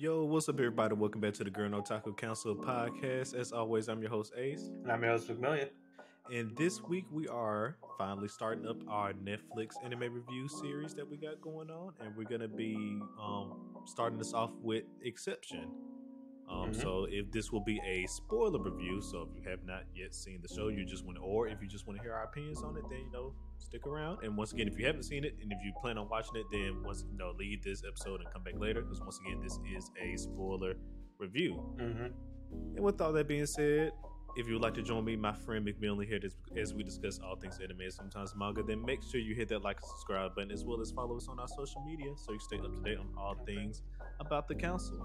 Yo, what's up, everybody? Welcome back to the Gurren Otaku Council podcast. As always, I'm your host, Ace. And I'm your host, McMillian. And this week, we are finally starting up our Netflix anime review series that we got going on. And we're going to be starting this off with Exception. So if this will be a spoiler review, so if you have not yet seen the show, you just want to, or if you just want to hear our opinions on it, then stick around. And once again, if you haven't seen it and if you plan on watching it, then leave this episode and come back later, because once again, this is a spoiler review. And with all that being said, if you would like to join me, my friend McMillan here, as we discuss all things anime and sometimes manga, then make sure you hit that like and subscribe button, as well as follow us on our social media so you stay up to date on all things about the council.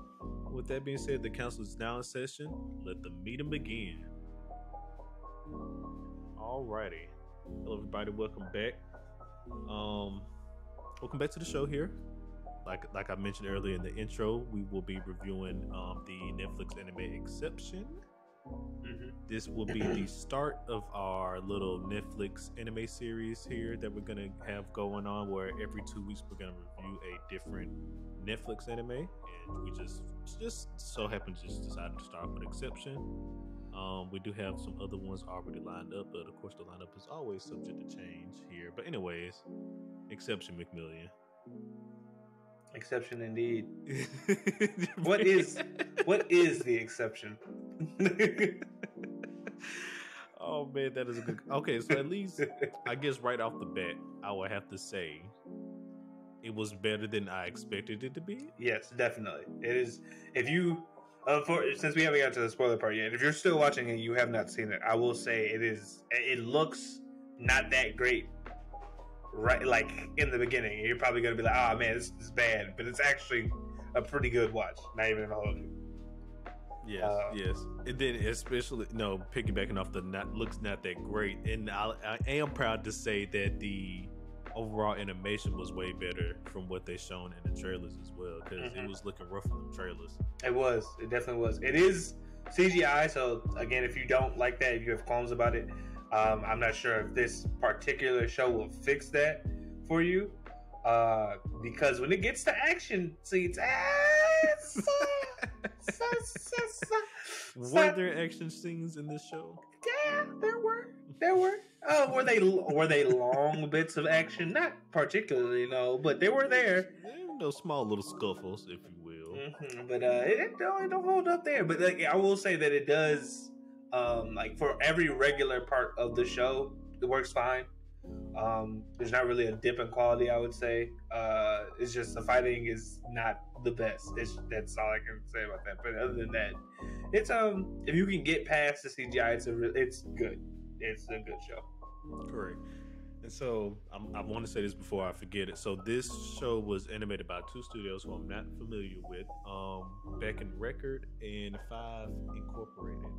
With that being said, the council is now in session. Let the meeting begin. Alrighty. Hello everybody, welcome back. Welcome back to the show here. Like I mentioned earlier in the intro, we will be reviewing the Netflix Anime Exception. This will be the start of our little Netflix anime series here that we're gonna have going on, where every 2 weeks we're gonna review a different Netflix anime, and we just so happen to just decided to start with Exception. We do have some other ones already lined up, but of course the lineup is always subject to change here. But anyways, Exception, McMillian. Exception indeed. What is the exception? Oh man, that is a good. Okay, so at least I guess right off the bat, I would have to say it was better than I expected it to be. Yes, definitely. It is. If you, since we haven't got to the spoiler part yet, if you're still watching and you have not seen it, I will say it is. It looks not that great. Right, like in the beginning, you're probably gonna be like, "Oh man, this is bad," but it's actually a pretty good watch. Not even gonna hold you. Yes. And then especially piggybacking off the looks not that great, and I am proud to say that the overall animation was way better from what they shown in the trailers as well, because it was looking rough in the trailers. It definitely was. It is CGI, so again, if you don't like that, if you have qualms about it, I'm not sure if this particular show will fix that for you, because when it gets to action scenes, were there action scenes in this show? Yeah, there were. Were they long bits of action? Not particularly, no, but they were there. Those small little scuffles, if you will. But it don't hold up there. But I will say that it does. For every regular part of the show, it works fine. There's not really a dip in quality, I would say. It's just the fighting is not the best. That's all I can say about that. But other than that, it's if you can get past the CGI, it's good. It's a good show. Correct. And so I want to say this before I forget it. So this show was animated by two studios who I'm not familiar with, Back in Record and Five Incorporated.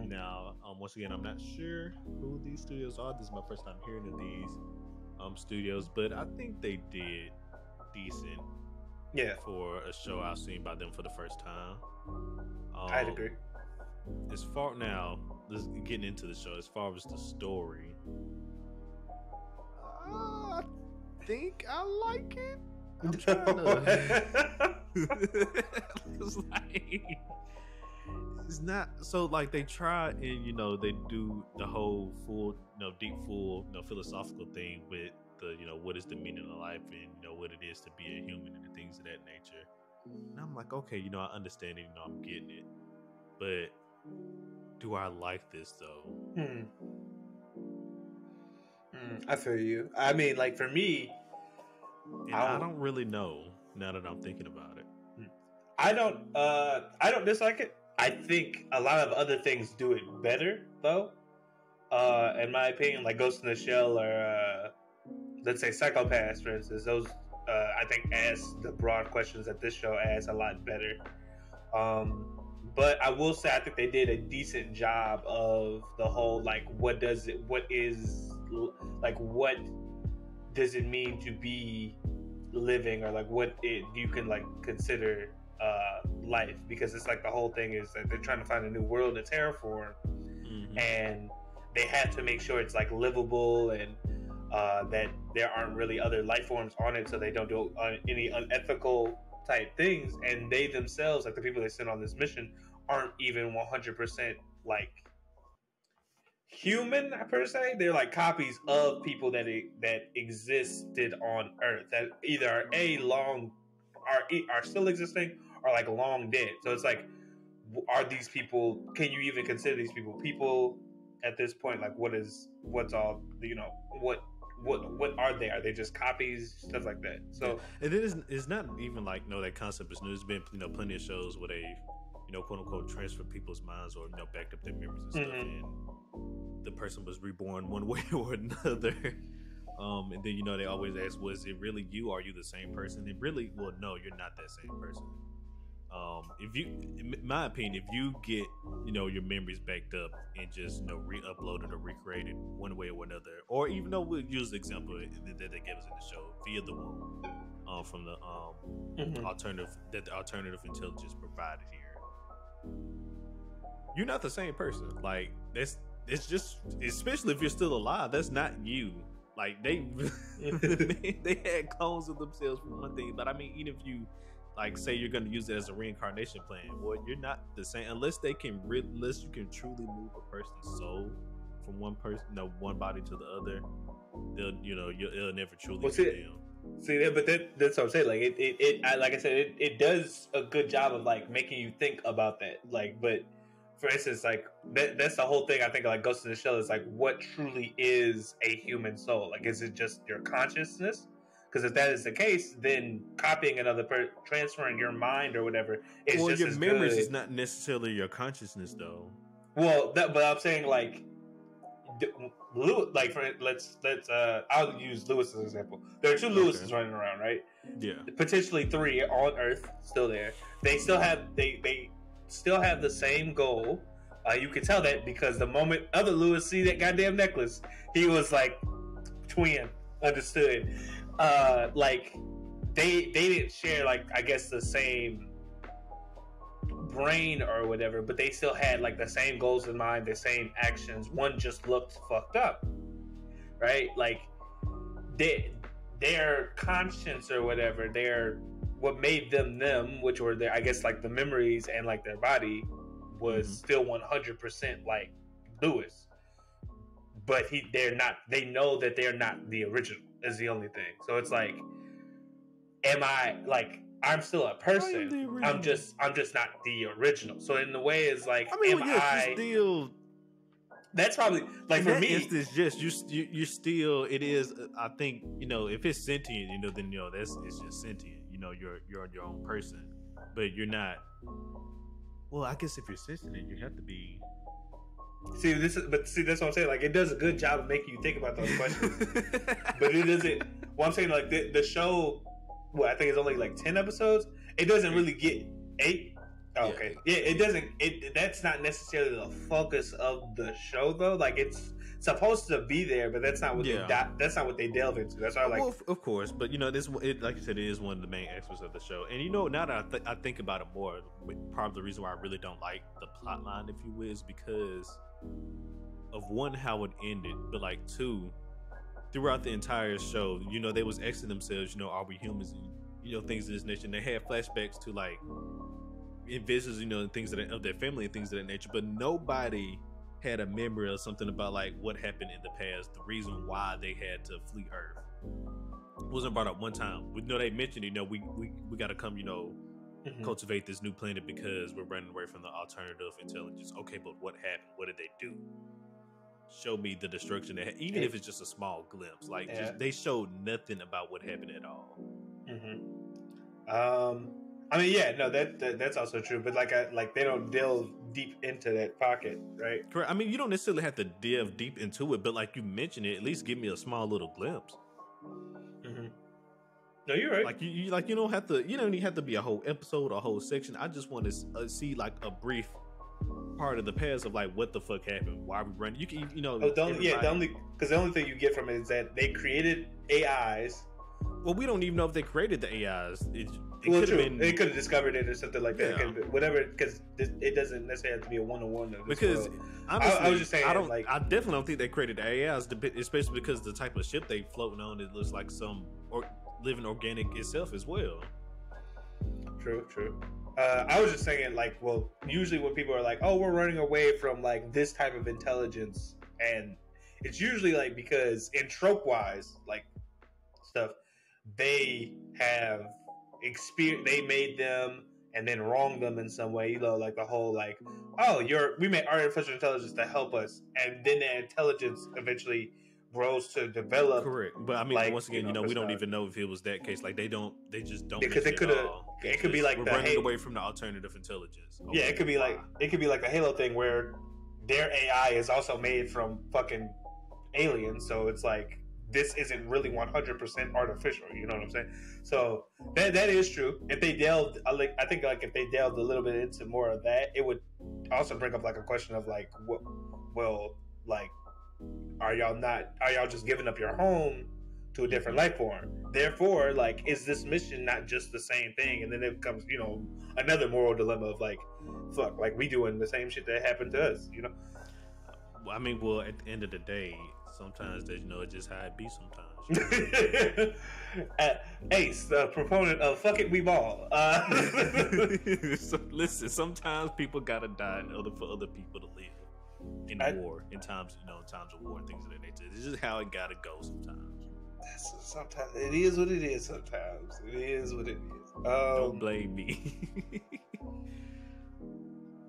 Now, once again, I'm not sure who these studios are. This is my first time hearing of these studios, but I think they did decent. Yeah, for a show I've seen by them for the first time. I'd agree. As far now, getting into the show, as far as the story, I think I like it. I'm trying to. It's not so like they try and they do the whole full philosophical thing with the what is the meaning of life and what it is to be a human and the things of that nature. And I'm like, okay, I understand it, I'm getting it, but do I like this though? I feel you. I mean, like for me, I don't really know now that I'm thinking about it. I don't dislike it. I think a lot of other things do it better though. In my opinion, like Ghost in the Shell or let's say Psychopaths, for instance, those I think ask the broad questions that this show asks a lot better. But I will say I think they did a decent job of the whole what does it mean to be living, or what you can consider life, because it's the whole thing is that they're trying to find a new world to terraform, and they have to make sure it's livable and that there aren't really other life forms on it, so they don't do any unethical type things, and they themselves, like the people they sent on this mission, aren't even 100% like human per se. They're like copies of people that existed on Earth that either are still existing or like long dead. So it's like, are these people? Can you even consider these people at this point? Like, what's all what are they? Are they just copies, stuff like that? So and it's not even like that concept is new. There's been plenty of shows where they quote unquote transfer people's minds or backed up their memories and stuff, and the person was reborn one way or another. And then they always ask, was it really you? Are you the same person? And really, well, no, you're not that same person. If you, in my opinion, if you get your memories backed up and just re-uploaded or recreated one way or another, or even though we'll use the example that they gave us in the show via the womb, from the alternative intelligence provided here, you're not the same person. Like it's just, especially if you're still alive, that's not you. Like they had clones of themselves for one thing, but I mean, even if you like say you're going to use it as a reincarnation plan, well, you're not the same unless you can truly move a person's soul from one person, one body to the other. It'll never truly be them. See, but that's what I'm saying. Like like I said, it does a good job of like making you think about that. Like, but for instance, like that's the whole thing. I think like Ghost in the Shell is like, what truly is a human soul? Like, is it just your consciousness? Because if that is the case, then copying another transferring your mind or whatever is just your as memories good. is not necessarily your consciousness, though. Well, but I'm saying like I'll use Lewis as an example. There are two Lewises running around, right? Yeah. Potentially 3 on Earth still there. They still have the same goal. You can tell that because the moment other Lewis see that goddamn necklace, he was like, twin, understood. Like they didn't share like I guess the same brain or whatever, but they still had like the same goals in mind, the same actions. One just looked fucked up, right? Like their conscience or whatever, what made them, which were their, I guess, like the memories and like their body was still 100% like Lewis, but they know that they're not the original is the only thing. So it's like, am I like, I'm still a person. I'm just not the original. So in the way it's like, still. That's probably like for me. Instance, just you still. It is. I think if it's sentient, then it's just sentient. You're your own person, but you're not. Well, I guess if you're sentient, you have to be. See, that's what I'm saying. Like, it does a good job of making you think about those questions, but it doesn't. Well, I'm saying like the show. Well, I think it's only like 10 episodes. It doesn't really get 8. Oh, okay, yeah, it doesn't. That's not necessarily the focus of the show, though. Like, it's supposed to be there, but that's not what that's not what they delve into. That's why I like. Well, of course, but this like you said, it is one of the main aspects of the show. And now that I think about it more, part of the reason why I really don't like the plot line, if you will, is because of one, how it ended, but like 2, throughout the entire show, they was asking themselves, are we humans? Things of this nature. And they had flashbacks to like envisions, things of their family and things of that nature, but nobody had a memory or something about like what happened in the past, the reason why they had to flee Earth. It wasn't brought up one time. They mentioned, we got to come, cultivate this new planet because we're running away from the alternative intelligence. Okay, but what happened? What did they do? Show me the destruction they had, even if it's just a small glimpse. Like they showed nothing about what happened at all. I mean, yeah, no, that's also true. But like they don't delve deep into that pocket, right? Correct. I mean, you don't necessarily have to delve deep into it, but like you mentioned it, at least give me a small little glimpse. No, you're right. Like you don't have to. You don't even have to be a whole episode or a whole section. I just want to see like a brief part of the past of like what the fuck happened, why we run. You can the only thing you get from it is that they created AIs. Well, we don't even know if they created the AIs. It could have been. They could have discovered it or something like that. Yeah. Whatever, because it doesn't necessarily have to be a one-on-one. Because honestly, I was just saying, I definitely don't think they created the AIs, especially because the type of ship they floating on, it looks like some living organic itself as well. True. I was just saying, like, well, usually when people are like, "Oh, we're running away from like this type of intelligence," and it's usually like because in trope wise, like stuff, they have experience. They made them and then wronged them in some way. You know, like the whole like, "Oh, we made artificial intelligence to help us," and then the intelligence eventually grows to develop. Correct, but I mean, like, once again, we don't even know if it was that case. Like they just don't because they could have. It could be like we're running away from the alternative intelligence. Yeah, it could be like the Halo thing where their AI is also made from fucking aliens, so it's like this isn't really 100% artificial. You know what I'm saying? So that is true. If they delved, I think like if they delved a little bit into more of that, it would also bring up like a question of like, what, well, like, are y'all just giving up your home to a different life form? Therefore, like, is this mission not just the same thing? And then it becomes, another moral dilemma of like, fuck, like we doing the same shit that happened to us, I mean, well, at the end of the day, sometimes it's just how it be sometimes. Ace, the proponent of fuck it, we ball. So, listen, sometimes people gotta die in order for other people to live in war, in times of war and things of that nature. It's just how it gotta go sometimes. Sometimes it is what it is. Sometimes it is what it is. Don't blame me.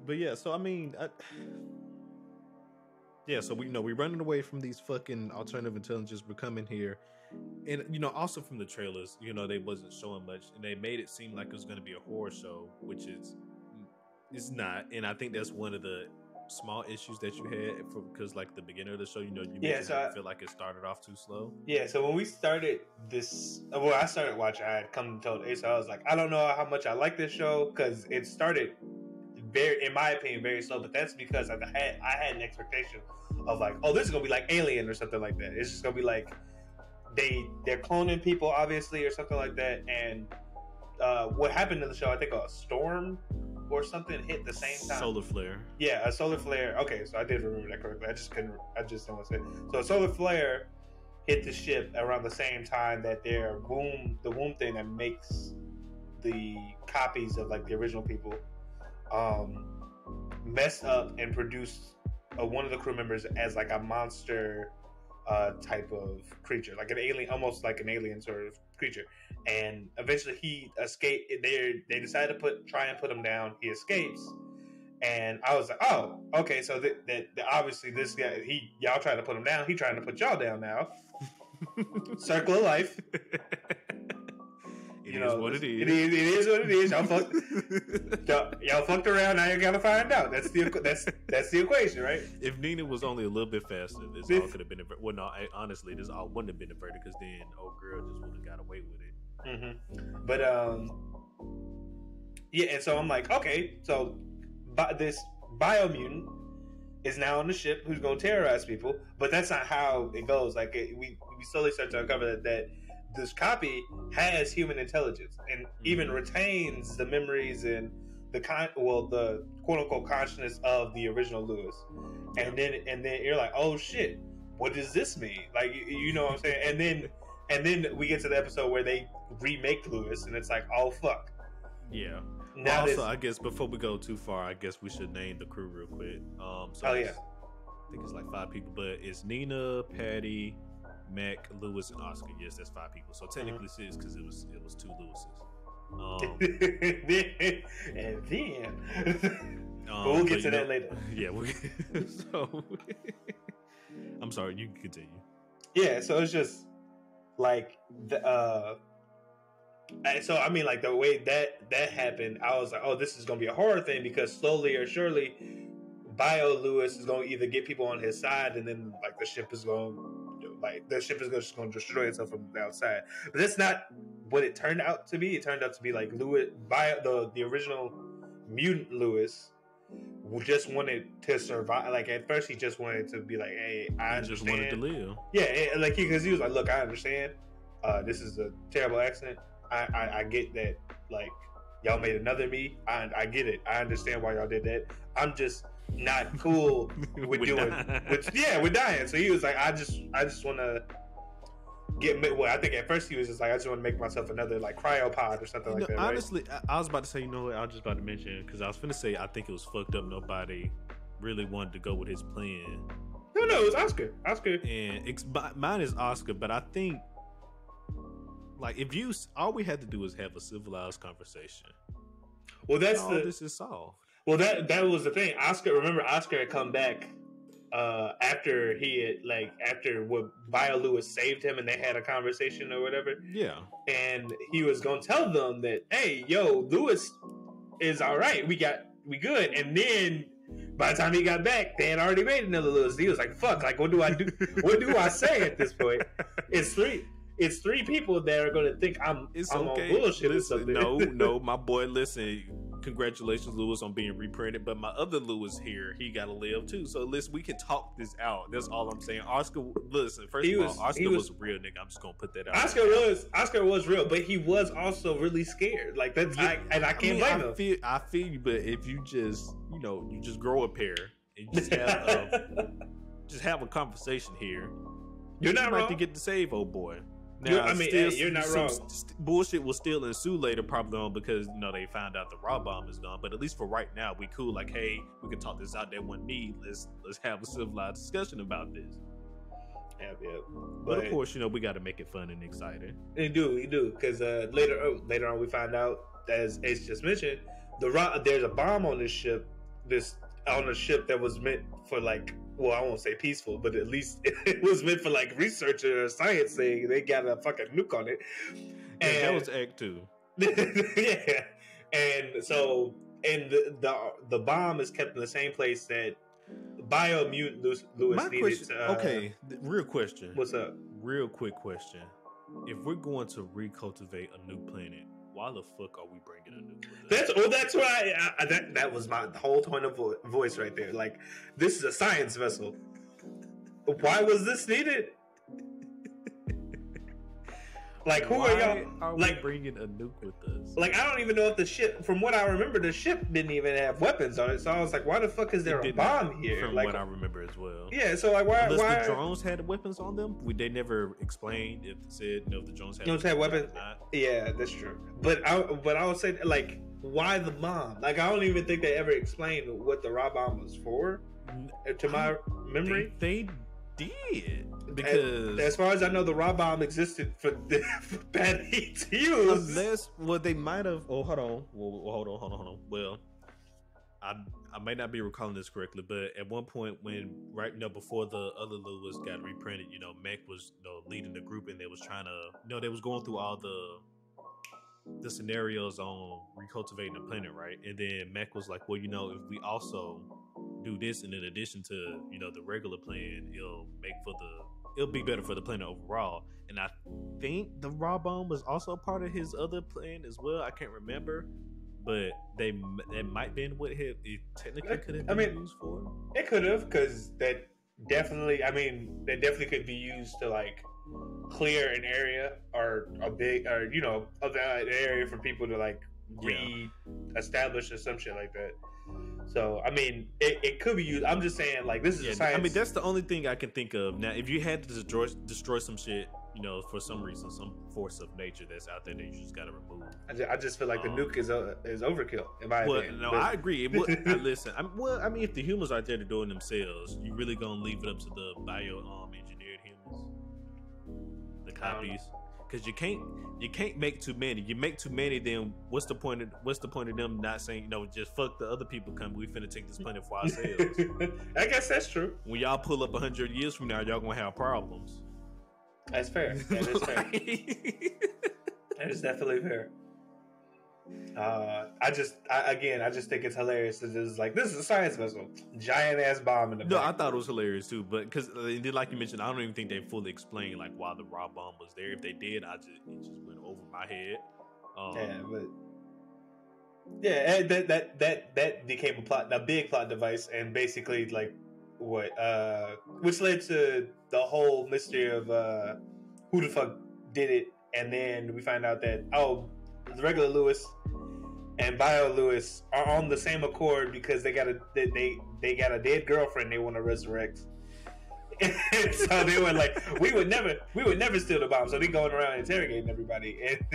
But yeah, so I mean, so we're running away from these fucking alternative intelligence. We're coming here, and also from the trailers, they wasn't showing much, and they made it seem like it was going to be a horror show, which it's not. And I think that's one of the small issues that you had because like the beginning of the show, you feel like it started off too slow. Yeah, so when we started this, I started watching. I had come and told Ace, I was like, I don't know how much I like this show because it started very, in my opinion, very slow. But that's because I had an expectation of like, oh, this is gonna be like Alien or something like that. It's just gonna be like they're cloning people, obviously, or something like that. And what happened in the show, I think a storm or something hit the same time. Solar flare. Yeah, a solar flare. Okay, so I did remember that correctly. I just didn't want to say it. So a solar flare hit the ship around the same time that the womb thing that makes the copies of like the original people messed up and produced one of the crew members as like a monster type of creature, like an alien, almost like an alien sort of creature. And eventually he escaped. They decided to try and put him down. He escapes, and I was like, oh, okay. So that obviously this guy, y'all trying to put him down. He trying to put y'all down now. Circle of life. It is what it is. It is what it is. Y'all fucked around. Now you gotta find out. That's the equation, right? If Nina was only a little bit faster, this all could have been averted. Well, no, honestly, this all wouldn't have been averted because then old girl just would have got away with it. Mm-hmm. But yeah, and so I'm like, okay, so this biomutant is now on the ship who's gonna terrorize people, but that's not how it goes. Like we slowly start to uncover that this copy has human intelligence and even retains the memories and the quote unquote consciousness of the original Lewis. And then you're like, oh shit, what does this mean? Like you know what I'm saying? And then we get to the episode where they remake Lewis, and it's like, oh fuck. Yeah. Now also, I guess before we go too far, I guess we should name the crew real quick. I think it's like 5 people, but it's Nina, Patty, Mac, Lewis, and Oscar. Yes, that's 5 people. So technically 6 because it was 2 Lewises. And then but we'll get to that later. Yeah. So I'm sorry. You can continue. Yeah. So it's just like so I mean, like the way that happened, I was like, oh, this is gonna be a horror thing because slowly or surely, Bio Lewis is gonna either get people on his side, and then like the ship is just gonna destroy itself from the outside. But that's not what it turned out to be. It turned out to be like Lewis, the original mutant Lewis, just wanted to survive. Like at first, he just wanted to be like, hey, I understand. Just wanted to live. Yeah, like because he was like, look, I understand. This is a terrible accident. I get that. Like y'all made another me. I get it. I understand why y'all did that. I'm just not cool with doing. With dying. So he was like, I just want to Well, I think at first he was just like, I just want to make myself another like cryopod or something like that. Honestly, right? I was about to say, you know what? I was just about to mention because I was finna say I think it was fucked up. Nobody really wanted to go with his plan. No, it was Oscar. And mine is Oscar, but I think like if you all we had to do is have a civilized conversation. Well, this is solved. Well, that was the thing. Oscar had come back after what Bio Lewis saved him, and they had a conversation or whatever. Yeah, and he was gonna tell them that, hey, yo, Lewis is all right. We good. And then by the time he got back, they had already made another Lewis. He was like, fuck, like what do I do? What do I say at this point? It's three people that are gonna think I'm okay. On bullshit. Listen, no, my boy, listen. Congratulations, Lewis, on being reprinted. But my other Lewis here, he got to live too. So listen, we can talk this out. That's all I'm saying. Oscar, listen. First of all, Oscar was a real nigga. I'm just gonna put that out. Oscar was real, but he was also really scared. Like that's, I can't blame him. I feel you, but if you just, you just grow a pair and just have a conversation here, you're not wrong to get to save old boy. Now, you're not wrong. Bullshit will still ensue later, probably on because they found out the raw bomb is gone. But at least for right now, we cool. Like, hey, we can talk this out. That wasn't me. Let's have a civilized discussion about this. Yeah. But of course, we got to make it fun and exciting. We do, because later on we find out, as Ace just mentioned, there's a bomb on this ship. On a ship that was meant for like. Well, I won't say peaceful, but at least it was meant for like research or science thing. They got a fucking nuke on it. And that was Act 2. Yeah. And so, the bomb is kept in the same place that Biomutant Lewis needed to... Okay, real question. What's up? Real quick question. If we're going to recultivate a new planet, why the fuck are we bringing a nuke with us? That's why that was my whole tone of voice right there. Like, this is a science vessel. Why was this needed? Like, who are y'all? Are we bringing a nuke with us? Like, I don't even know if the ship. From what I remember, the ship didn't even have weapons on it. So I was like, why the fuck is there a bomb here? From what I remember as well. Yeah. So like, why? Unless the drones had weapons on them, they never explained if the drones had weapons. Yeah, that's true. But I would say like, why the bomb? Like, I don't even think they ever explained what the raw bomb was for. To my memory, they did. Because as far as I know, the raw bomb existed for bad heat to use. They might have. Oh, hold on. Hold on. Well, I may not be recalling this correctly, but at one point when before the other Lewis got reprinted, Mech was leading the group, and they was trying to they was going through all the scenarios on recultivating the planet, right? And then Mech was like, well, if we also do this, and in addition to the regular plan, it'll be better for the planet overall. And I think the raw bomb was also part of his other plan as well. I can't remember, but that might have been what it technically could have been used for. It could have, because that definitely could be used to like clear an area or a big or of that area for people to like re-establish or some shit like that. So it could be used. I'm just saying, like, this is science. That's the only thing I can think of now. If you had to destroy some shit, for some reason, some force of nature that's out there that you just got to remove. I just feel like the nuke is overkill in my opinion. No, I agree. Listen, if the humans are there to do it themselves, you really gonna leave it up to the engineered humans, the copies? Because you can't make too many. You make too many, then what's the point of them not saying, just fuck the other people come. We finna take this planet for ourselves. I guess that's true. When y'all pull up 100 years from now, y'all gonna have problems. That's fair. That is fair. That is definitely fair. I just think it's hilarious that it's like, this is a science vessel, giant ass bomb in the back. I thought it was hilarious too, but because like you mentioned, I don't even think they fully explained like why the raw bomb was there. If they did, it just went over my head. That became a big plot device, and basically like which led to the whole mystery of who the fuck did it, and then we find out that the regular Lewis and Bio Lewis are on the same accord because they got a dead girlfriend they want to resurrect, And so they were like, we would never steal the bomb. So they going around interrogating everybody, and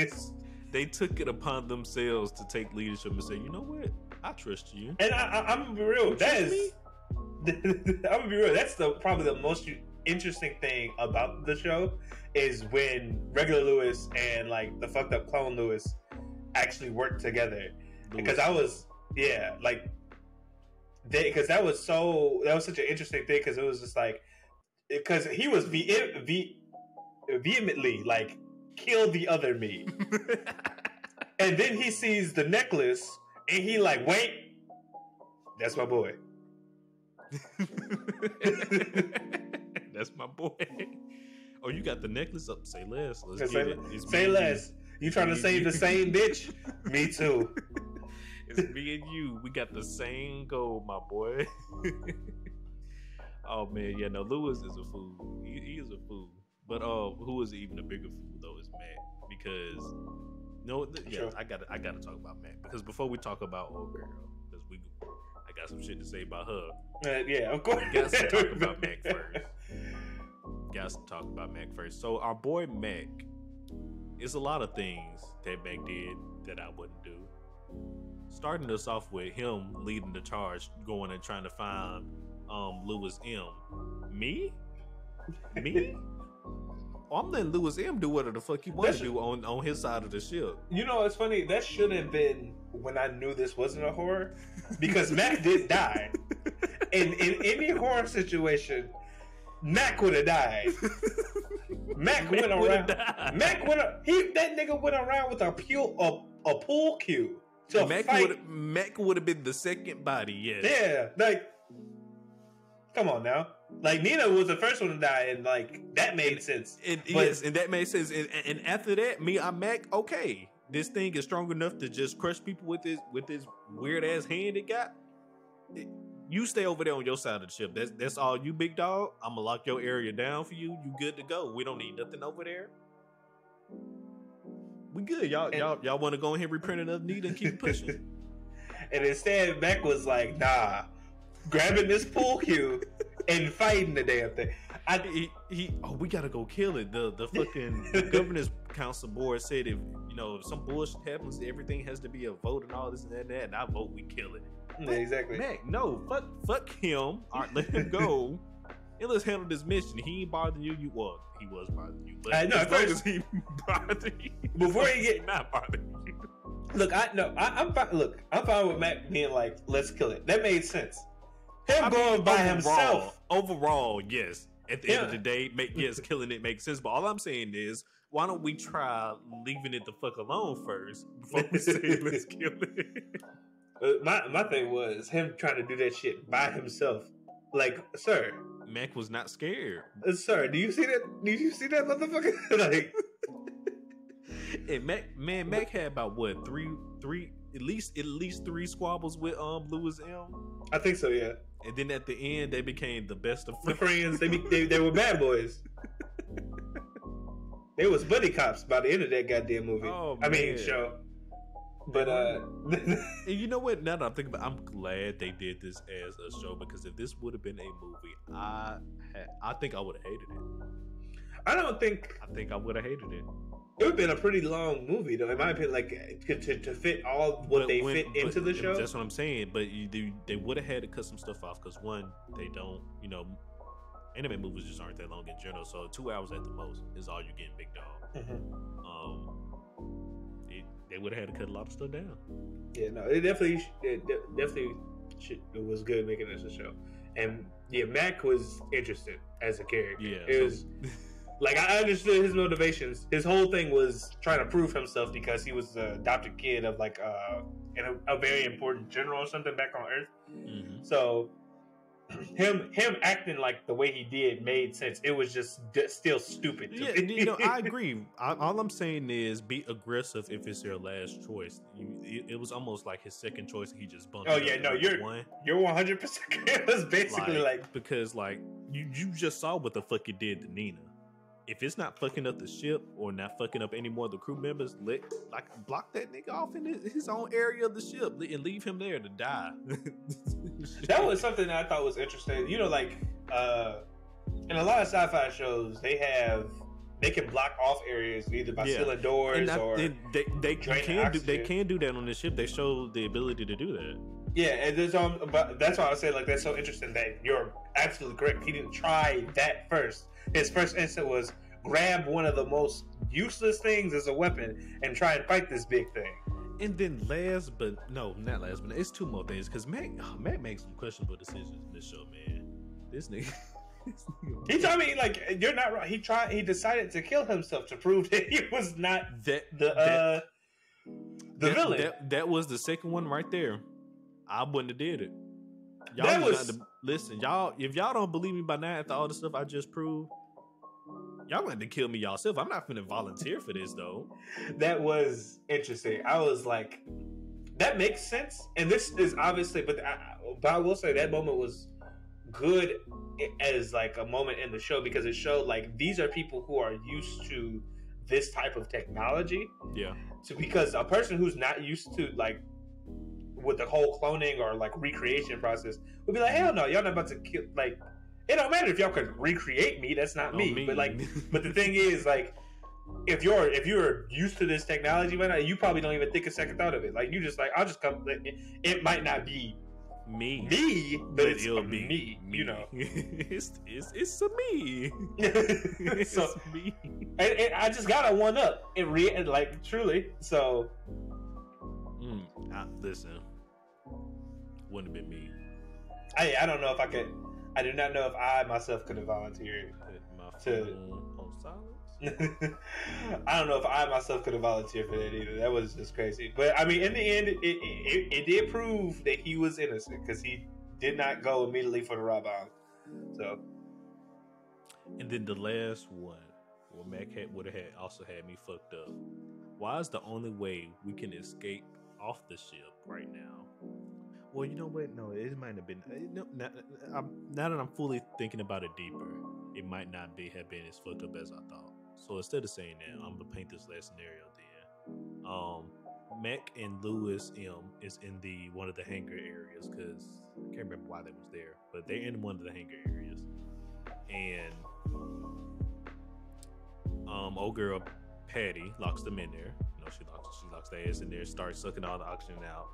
they took it upon themselves to take leadership and say, you know what, I trust you. And I'm gonna be real. I'm gonna be real. That's probably the most interesting thing about the show is when regular Lewis and like the fucked up clone Lewis actually worked together. Because that was such an interesting thing because it was just like because he was vehemently like kill the other me, and then he sees the necklace and he like wait, that's my boy. That's my boy. Oh, you got the necklace up? Say less. Let's say, get it. Say less. You trying to save the same bitch? Me too. It's me and you. We got the same goal, my boy. Oh man, yeah. No, Lewis is a fool. He is a fool. But who is even a bigger fool though is Matt because sure. I gotta talk about Matt because before we talk about old girl because I got some shit to say about her. Yeah, of course. Got to talk about Mac first. Got to talk about Mac first. So our boy Mac, it's a lot of things that Mac did that I wouldn't do. Starting us off with him leading the charge, going and trying to find Lewis M. Me? Oh, I'm letting Lewis M do whatever the fuck he wants to do on his side of the ship. You know, it's funny. That should have been when I knew this wasn't a horror, because Mac did die. And in any horror situation, Mac would have died. That nigga went around with a pool cue to fight. Mac would have been the second body, yes. Yeah, like, come on now. Like, Nina was the first one to die, and like that made sense. Yes, and that made sense. And after that, I'm Mac. Okay, this thing is strong enough to just crush people with this weird ass hand it got. You stay over there on your side of the ship. That's all you, big dog. I'm gonna lock your area down for you. You good to go. We don't need nothing over there. We good. Y'all want to go ahead and reprint another need and keep pushing. And instead, Mac was like, nah, grabbing this pool cue and fighting the damn thing. We gotta go kill it. The fucking governance council board said if some bullshit happens, everything has to be a vote and all this and that, and I vote we kill it. Yeah, exactly. Mac, no, fuck him. All right, let him go. And let's handle this mission. He ain't bothering you. He was bothering you. But as long as he bothering you. Before he get not bothering you. Look, I'm fine. Look, I'm fine with Mac being like, let's kill it. That made sense. Going by himself. Overall, yes. At the end of the day, killing it makes sense. But all I'm saying is, why don't we try leaving it the fuck alone first before we say let's kill it? My thing was him trying to do that shit by himself. Like, sir, Mac was not scared. Sir, do you see that? Did you see that motherfucker? Like, and Mac had about what three at least three squabbles with Lewis M. I think so, yeah. And then at the end, they became the best of friends. They were bad boys. They was buddy cops by the end of that goddamn movie. Oh, show. But you know what? Now that I'm thinking about, I'm glad they did this as a show because if this would have been a movie, I think I would have hated it. I think I would have hated it. It would have been a pretty long movie, though, in my opinion, like to fit all what they fit into the show. That's what I'm saying. But they would have had to cut some stuff off because one, they don't, anime movies just aren't that long in general. So 2 hours at the most is all you getting, big dog. Mm-hmm. They would have had to cut a lot of stuff down. Yeah, no, it definitely was good making this a show. And yeah, Mac was interesting as a character. Yeah, it was. Like, I understood his motivations. His whole thing was trying to prove himself because he was the adopted kid of like a very important general or something back on Earth. Mm-hmm. So him acting like the way he did made sense. It was just still stupid. I agree. All I'm saying is be aggressive if it's your last choice. It was almost like his second choice, and he just bumped. Oh yeah, no, you're 100%. It was basically like because like you just saw what the fuck it did to Nina. If it's not fucking up the ship or not fucking up any more of the crew members, block that nigga off in his own area of the ship and leave him there to die. That was something that I thought was interesting. in a lot of sci-fi shows, they can block off areries either by sealing doors or they can do that on the ship. They show the ability to do that. Yeah, and that's why I say like that's so interesting that you're absolutely correct. He didn't try that first. His first instinct was grab one of the most useless things as a weapon and try and fight this big thing. And then it's two more things because Mac makes some questionable decisions in this show, man. This nigga. He told me like you're not right. He decided to kill himself to prove that he was not the villain. That was the second one right there. I wouldn't have did it. Listen, y'all. If y'all don't believe me by now, after all the stuff I just proved, y'all going to kill me yourself. I'm not finna volunteer for this though. That was interesting. I was like, that makes sense. And this is obviously, but I will say that moment was good as like a moment in the show because it showed like these are people who are used to this type of technology. Yeah. So because a person who's not used to like with the whole cloning or like recreation process would be like, hell no, y'all not about to kill. Like, it don't matter if y'all could recreate me. That's not me. But like, but the thing is, like, if you're used to this technology, man, you probably don't even think a second thought of it. Like, you just like, I'll just come. It might not be me, but it's me. You know, it's a me. So it's me. And I just got a one up. Like truly. So listen. Wouldn't have been me. I don't know if I could. I do not know if I myself could have volunteered to. On silence. I don't know if I myself could have volunteered for that either. That was just crazy. But I mean, in the end, it did prove that he was innocent because he did not go immediately for the raw bomb. So. And then the last one, well, Mac would have also had me fucked up. Why is the only way we can escape off the ship right now? Well, you know what? No, it might have been. Now that I'm fully thinking about it deeper, it might not have been as fucked up as I thought. So instead of saying that, I'm gonna paint this last scenario. Then, Mac and Lewis M is in one of the hangar areas because I can't remember why they was there, but they're in one of the hangar areas, and old girl Patty locks them in there. You know, she locks their ass in there, starts sucking all the oxygen out.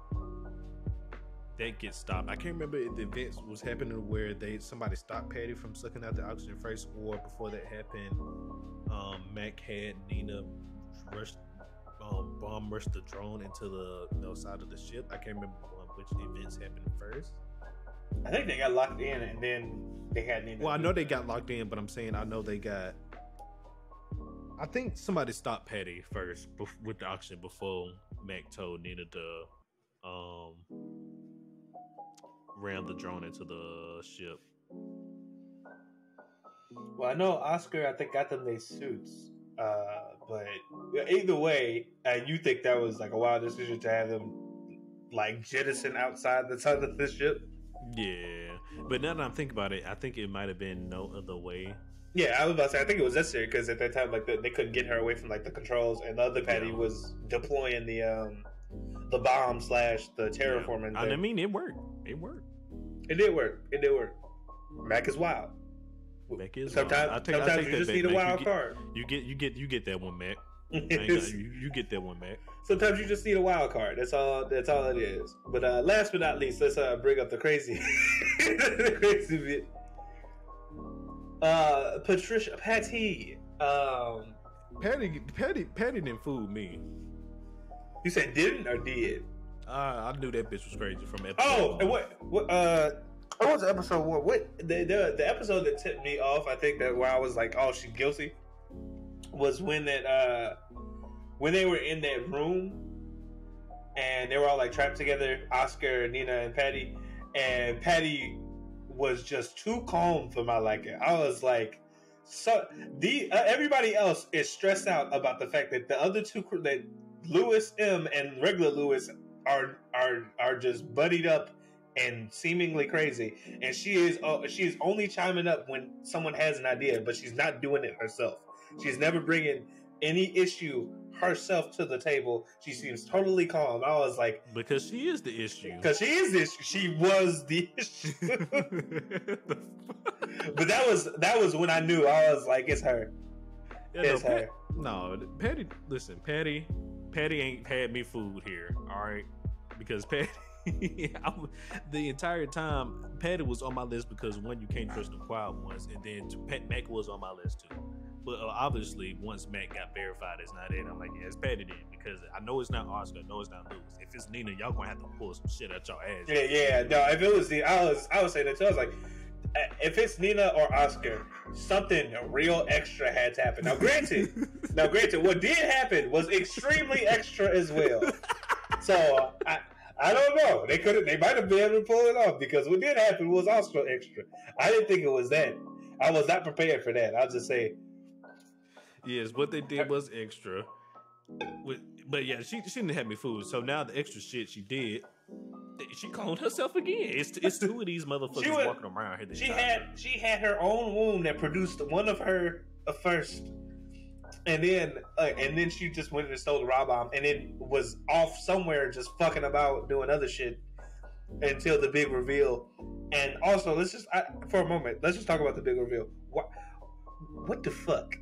That gets stopped. I can't remember if the events was happening where somebody stopped Patty from sucking out the oxygen first, or before that happened, Mac had Nina bomb rushed the drone into the side of the ship. I can't remember which events happened first. I think they got locked in, and then they had Nina. Well, I know they got locked in, but I'm saying I know they got. I think somebody stopped Patty first with the oxygen before Mac told Nina to ram the drone into the ship. Well, I know Oscar, I think, got them their suits. But either way, you think that was like a wild decision to have them like jettison outside the side of the ship? Yeah. But now that I'm thinking about it, I think it might have been no other way. Yeah, I was about to say, I think it was necessary because at that time, like they couldn't get her away from like the controls, and the other Patty was deploying the bomb / the terraforming. I mean, it worked. It did work. Mac is wild. Mac is sometimes wild. sometimes you just need a wild card. You get that one, Mac. You get that one, Mac. Sometimes you just need a wild card. That's all it is. But last but not least, let's bring up the crazy, the crazy bit. Patty. Patty didn't fool me. You said didn't or did? I knew that bitch was crazy from episode. Oh, and what was episode 1? What the episode that tipped me off? I think that where I was like, oh, she's guilty, was when when they were in that room and they were all like trapped together, Oscar, Nina, and Patty was just too calm for my liking. I was like, so everybody else is stressed out about the fact that the other two, that Lewis M and regular Lewis are just buddied up and seemingly crazy, and she is only chiming up when someone has an idea, but she's not doing it herself. She's never bringing any issue herself to the table. She seems totally calm. I was like, because she is the issue. Because she is the issue. She was the issue. But that was when I knew. I was like, it's her. Yeah, It's her. No, Patty. Listen, Patty ain't had me food here. All right, because Patty, the entire time Patty was on my list because one, you can't trust the quiet ones, and then Mac was on my list too. But obviously, once Mac got verified as not it, I'm like, yeah, it's Patty then because I know it's not Oscar, I know it's not Lewis. If it's Nina, y'all gonna have to pull some shit out y'all ass. Yeah. No, if it was I would say that too. I was like, if it's Nina or Oscar, something real extra had to happen. Now, granted, what did happen was extremely extra as well. So I don't know. They might have been able to pull it off because what did happen was also extra. I didn't think it was that. I was not prepared for that. I'll just say. Yes, what they did was extra. But yeah, she didn't have me food. So now the extra shit she did, she cloned herself again. It's two of these motherfuckers walking around here. She had her own womb that produced one of her first, and then she just went and stole the raw bomb, and it was off somewhere just fucking about doing other shit until the big reveal. And also, for a moment, let's just talk about the big reveal. What the fuck?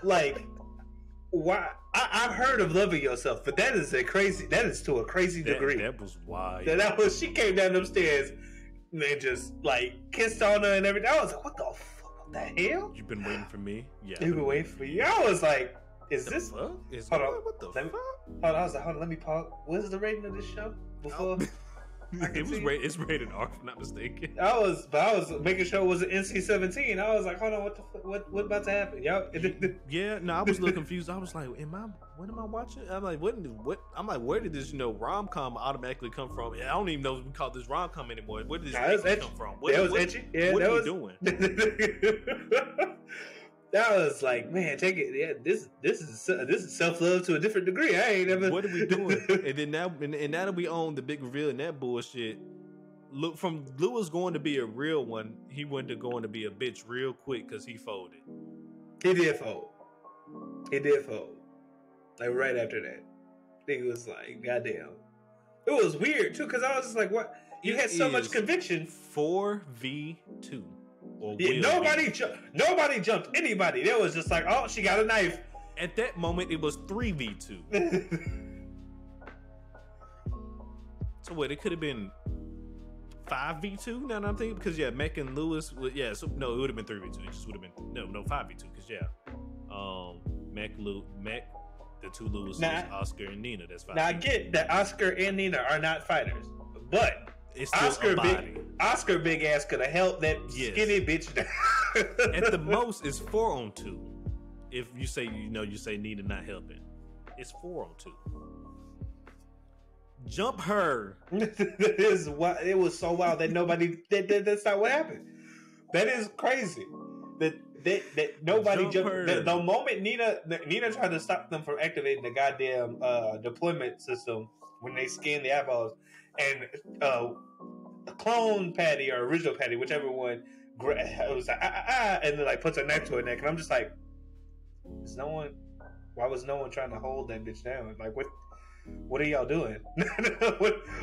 Like, why? I've heard of loving yourself, but that is to a crazy degree. That was wild. She came down them stairs and they just like kissed on her and everything. I was like, what the fuck? What the hell? You've been waiting for me? Yeah. You've been waiting for you. I was like, is this? Fuck? Hold on. What the fuck? Hold on. I was like, hold on. Let me pause. What is the rating of this show? Before. It's rated R, if I'm not mistaken. I was making sure it was an NC-17. I was like, hold on, what about to happen? Y'all? Yeah, no, I was a little confused. I was like, what am I watching? I'm like, what? I'm like, where did this, rom-com automatically come from? I don't even know if we call this rom-com anymore. Where did this come from? That was etchy. Yeah, what are we doing? That was like, man, take it. Yeah, this is self-love to a different degree. I ain't ever. What are we doing? And then now that we own the big reveal and that bullshit, look, from Lewis going to be a real one, he went to going to be a bitch real quick because he folded. He did fold. Like right after that, he was like, goddamn. It was weird too because I was just like, what? You had so much conviction. 4v2. Yeah, nobody jumped anybody. There was just like, oh, she got a knife. At that moment, it was 3v2. So what? It could have been 5v2. Now that I'm thinking, because Mac and Lewis. It would have been 3v2. It just would have been no 5v2. Because Mac, the two Lewises, Oscar and Nina. That's 5v2. Now I get that Oscar and Nina are not fighters, but. It's still Oscar big ass could have helped that skinny bitch down. At the most, it's 4-on-2. If you say Nina not helping, it's 4-on-2. Jump her. It was so wild that nobody. That's not what happened. That is crazy. That nobody jumped. The moment Nina tried to stop them from activating the goddamn deployment system when they scanned the eyeballs. And clone Patty or original Patty, whichever one, it was like and then like puts a knife to her neck, and I'm just like, why was no one trying to hold that bitch down? Like, what are y'all doing?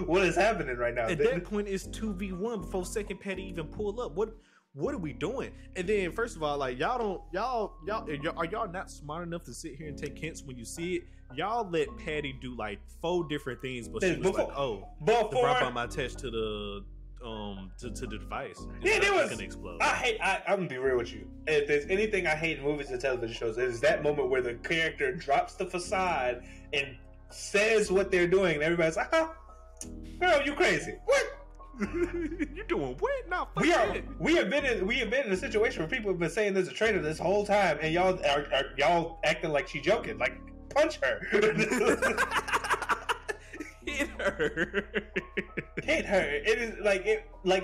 what is happening right now? At that point, it's 2v1 before second Patty even pull up. What are we doing? And then first of all, like are y'all not smart enough to sit here and take hints when you see it? Y'all let Patty do like 4 different things, but she was the rock bomb attached to the to the device. Yeah, there was gonna explode. I'm gonna be real with you. If there's anything I hate in movies and television shows, it is that moment where the character drops the facade and says what they're doing, and everybody's like, girl, you crazy. What? You doing what? No, we have been in a situation where people have been saying there's a traitor this whole time, and y'all are acting like she's joking. Like, punch her. Hit her. It is like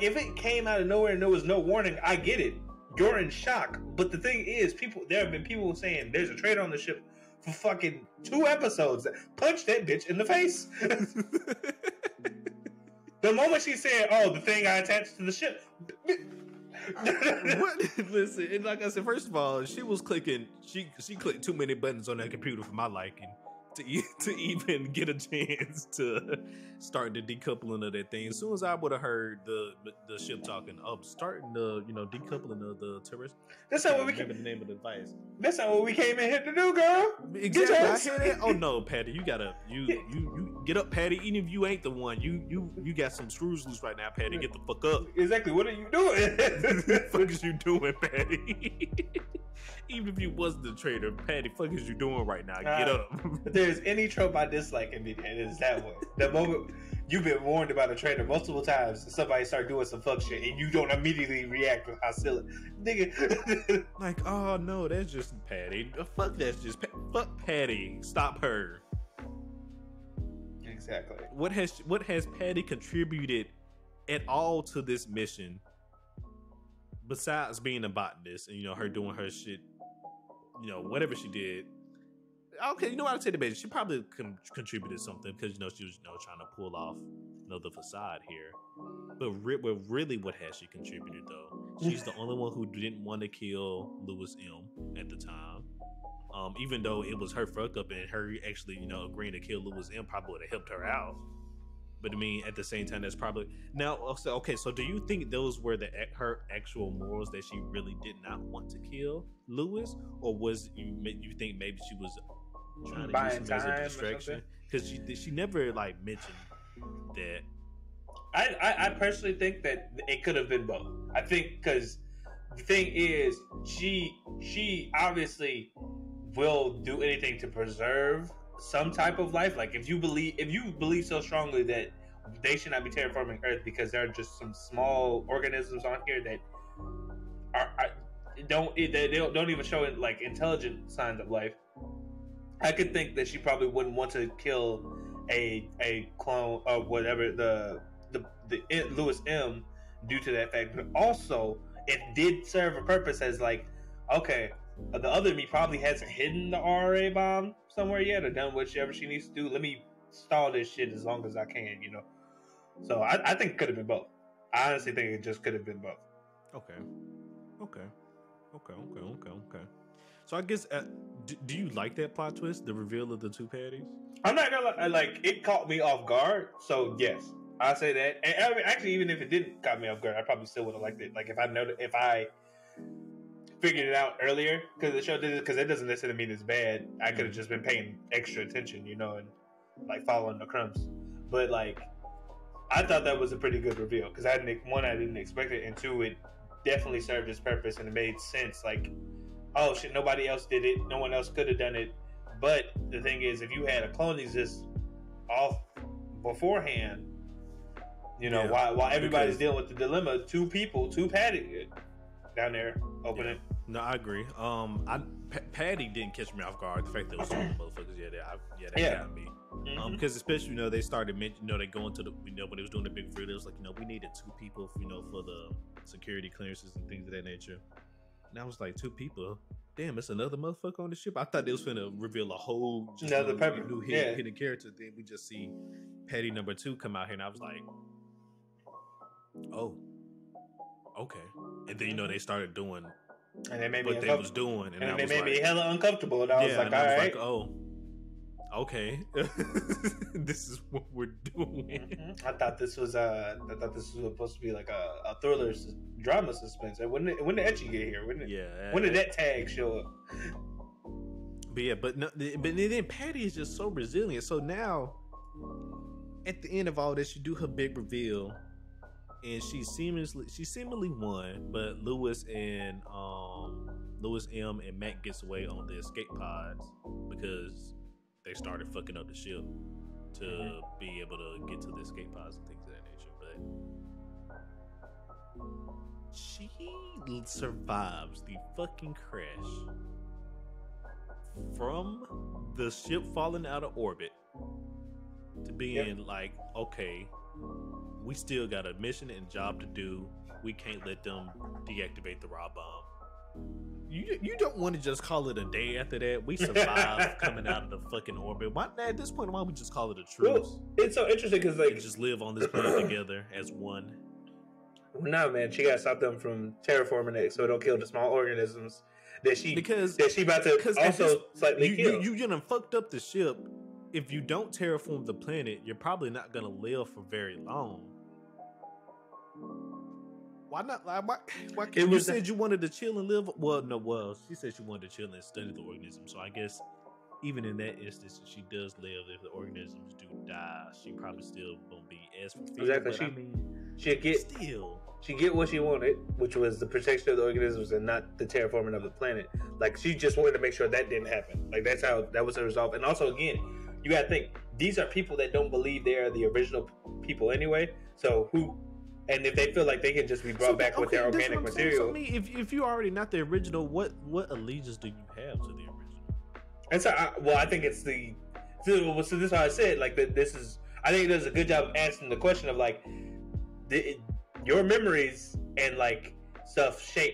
if it came out of nowhere and there was no warning, I get it. You're in shock. But the thing is, there have been people saying there's a traitor on the ship for fucking 2 episodes. Punch that bitch in the face. The moment she said, "Oh, the thing I attached to the ship." What? Listen, and like I said, first of all, she was clicking. She clicked too many buttons on that computer for my liking. to even get a chance to start the decoupling of that thing. As soon as I would have heard the ship talking, starting the decoupling of the terrorist. That's not what we remember the name of the device. That's not what we came in here to do, girl. Exactly. I hear that. Oh no, Patty, you gotta you get up, Patty. Even if you ain't the one, you got some screws loose right now, Patty. Get the fuck up. Exactly. What are you doing? What the fuck is you doing, Patty? Even if you wasn't the traitor, Patty, fuck is you doing right now? Get up. If there's any trope I dislike in media, it is that one. The moment you've been warned about a traitor multiple times, and somebody start doing some fuck shit, and you don't immediately react with hostility, nigga. Like, oh no, that's just Patty. Fuck, that's just fuck Patty. Stop her. Exactly. What has Patty contributed at all to this mission? Besides being a botanist and her doing her shit, whatever she did. Okay, what I'll say the base. She probably contributed something because she was trying to pull off the facade here. But really, what has she contributed though? She's the only one who didn't want to kill Lewis M at the time. Even though it was her fuck up and her actually agreeing to kill Lewis M probably would have helped her out. But I mean, at the same time, that's probably now. Okay, so do you think those were her actual morals that she really did not want to kill Lewis, or was you think maybe she was trying to use him as a distraction? Because she never mentioned that. I personally think that it could have been both. I think because the thing is, she obviously will do anything to preserve some type of life. Like if you believe so strongly that they should not be terraforming Earth because there are just some small organisms on here that don't even show intelligent signs of life, I could think that she probably wouldn't want to kill a clone of whatever the Lewis M due to that fact. But also it did serve a purpose as okay, the other me probably hasn't hidden the RA bomb somewhere yet or done whatever she needs to do. Let me stall this shit as long as I can, So I think it could have been both. I honestly think it just could have been both. Okay. So I guess, do you like that plot twist, the reveal of the two Patties? I'm not gonna it caught me off guard. So yes, I say that. And I mean, actually, even if it didn't caught me off guard, I probably still would have liked it. If I figured it out earlier because the show did it, because it doesn't necessarily mean it's bad. I could have just been paying extra attention, and following the crumbs. But I thought that was a pretty good reveal because I didn't expect it, and two, it definitely served its purpose and it made sense. Oh shit, nobody else did it, no one else could have done it. But the thing is, if you had a clone exist off beforehand, while everybody's dealing with the dilemma, two Patty down there opening. No, I agree. Patty didn't catch me off guard. The fact that it was two motherfuckers, that got me. Mm-hmm. Because especially they started mentioning, they go into the when they was doing the big reveal, it was we needed two people for the security clearances and things of that nature. And I was like, two people? Damn, it's another motherfucker on the ship. I thought they was finna reveal a whole new hidden character. Then we just see Patty number 2 come out here, and I was like, oh, okay. And then they started doing and they made what they was doing, and they made me hella uncomfortable. And I was like, all right, oh, okay, this is what we're doing. Mm-hmm. I thought this was supposed to be a thriller drama suspense. When did Etchy get here? When did that tag show up? But yeah, but then Patty is just so resilient. So now, at the end of all this, you do her big reveal, and she seemingly won, but Lewis M and Mac gets away on the escape pods because they started fucking up the ship to be able to get to the escape pods and things of that nature. But she survives the fucking crash from the ship falling out of orbit to being okay, we still got a mission and job to do. We can't let them deactivate the raw bomb. You don't want to just call it a day after that. We survived coming out of the fucking orbit. Why at this point? Why don't we just call it a truce? Well, it's so interesting because just live on this planet together as one. Well, no, man, she gotta stop them from terraforming it so it don't kill the small organisms that she because about to also slightly kill. You done fucked up the ship. If you don't terraform the planet, you're probably not gonna live for very long. Why not? Why can't you said you wanted to chill and live? Well, she said she wanted to chill and study the organism. So I guess even in that instance, if she does live, if the organisms do die, she probably still won't be as fulfilled. Exactly. She get what she wanted, which was the protection of the organisms and not the terraforming of the planet. Like, she just wanted to make sure that didn't happen. Like, that was her resolve. And also, again, you gotta think, these are people that don't believe they are the original people anyway. So and if they feel like they can just be brought back with their organic material. So, I mean, if you're already not the original, what allegiance do you have to the original? And so, I think it's the. So this is how I said. Like, this is. I think it does a good job of answering the question of like, your memories and like stuff shape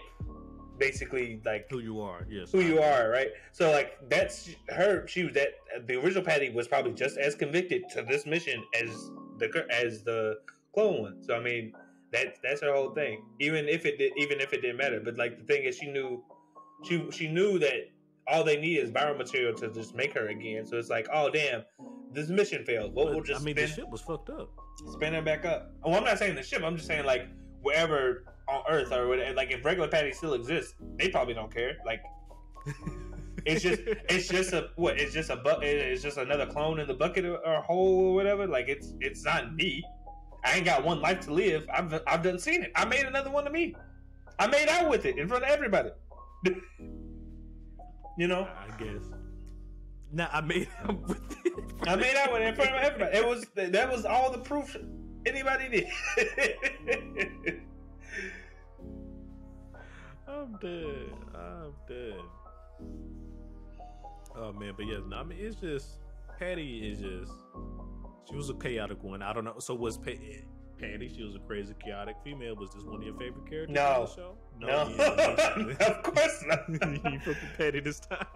basically like who you are. Yes, who you are, right? So like that's her. She was that the original Patty was probably just as convicted to this mission as the clone one. So I mean, that's her whole thing. Even if it didn't matter, but like the thing is, she knew that all they need is biomaterial to just make her again. So it's like, oh damn, this mission failed. We'll just the ship was fucked up. Spin it back up. Well, I'm not saying the ship. I'm just saying like wherever on Earth or whatever, like if regular Patty still exists, they probably don't care. Like it's just another clone in the bucket or hole or whatever. Like it's not me. I ain't got one life to live. I've done seen it. I made another one of me. I made out with it in front of everybody. You know? I guess. Nah, I made out with it. I made out with it in front of everybody. That was all the proof anybody did. I'm dead. Oh man, but yes, no, I mean it's just Patty is just she was a chaotic one. I don't know. So was Patty? She was a crazy, chaotic female. Was this one of your favorite characters on the show? No. Of course not. You put the Patty this time.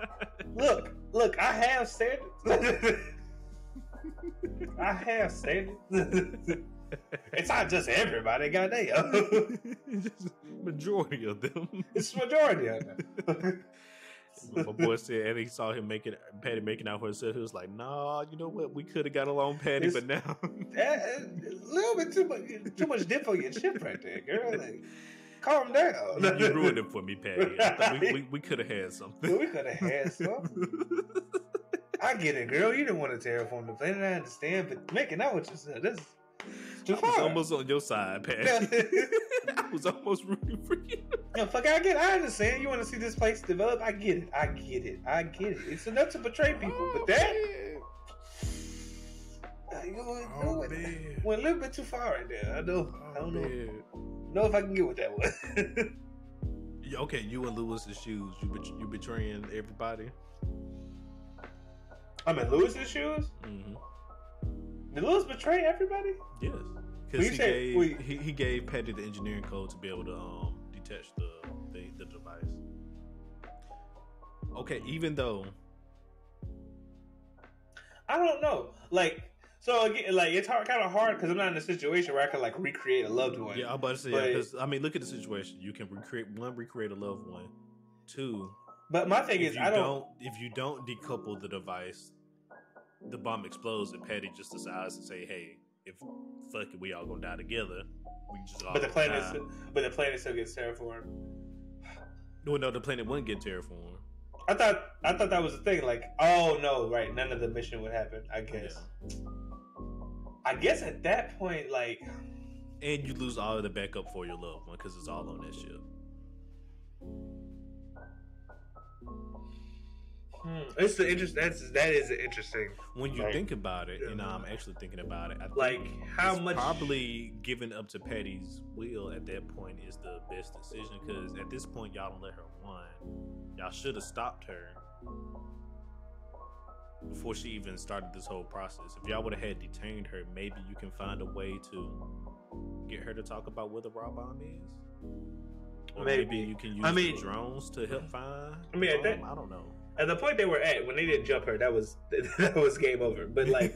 Look, I have standards. I have standards. It's not just everybody, goddamn. Majority of them. It's majority of them. My boy said, and he saw him Patty making out for herself. He was like, "Nah, you know what? We could have got along, Patty, but now a little bit too much dip on your chip right there, girl. Like, calm down. You ruined it for me, Patty. I thought we could have had something. We could have had something. I get it, girl. You didn't want to terraform the planet. I understand, but making out with yourself, this is too far. I was almost on your side, Patty. I was almost rooting for you. No, fuck, I understand. You want to see this place develop? I get it. It's enough to betray people, but that went a little bit too far right there. I don't know if I can get with that one. Okay, you in Lewis's shoes. You betraying everybody. I'm in Lewis's shoes. Mm-hmm. Did Lewis betray everybody? Yes, because he gave Patty the engineering code to be able to detach the device. Okay, even though I don't know, like, so again, like it's kind of hard because I'm not in a situation where I can like recreate a loved one. Yeah, I'm about to say because I mean, look at the situation. You can recreate a loved one. Two. But my thing is, if you don't decouple the device, the bomb explodes and Patty just decides to say, "Hey, if fuck it, we all gonna die together. We just all." But the planet still gets terraformed. Well, no, the planet wouldn't get terraformed. I thought that was the thing. Like, oh no, right? None of the mission would happen. I guess. Yeah. I guess at that point, like, and you lose all of the backup for your loved one because it's all on that ship. It's the interest. That is interesting. When you think about it, and I'm actually thinking about it. I like think how much probably giving up to Patty's will at that point is the best decision because at this point y'all don't let her win. Y'all should have stopped her before she even started this whole process. If y'all would have had detained her, maybe you can find a way to get her to talk about where the raw bomb is. Or maybe you can use the drones to help find. I don't know. At the point they were at, when they didn't jump her, that was game over. But like,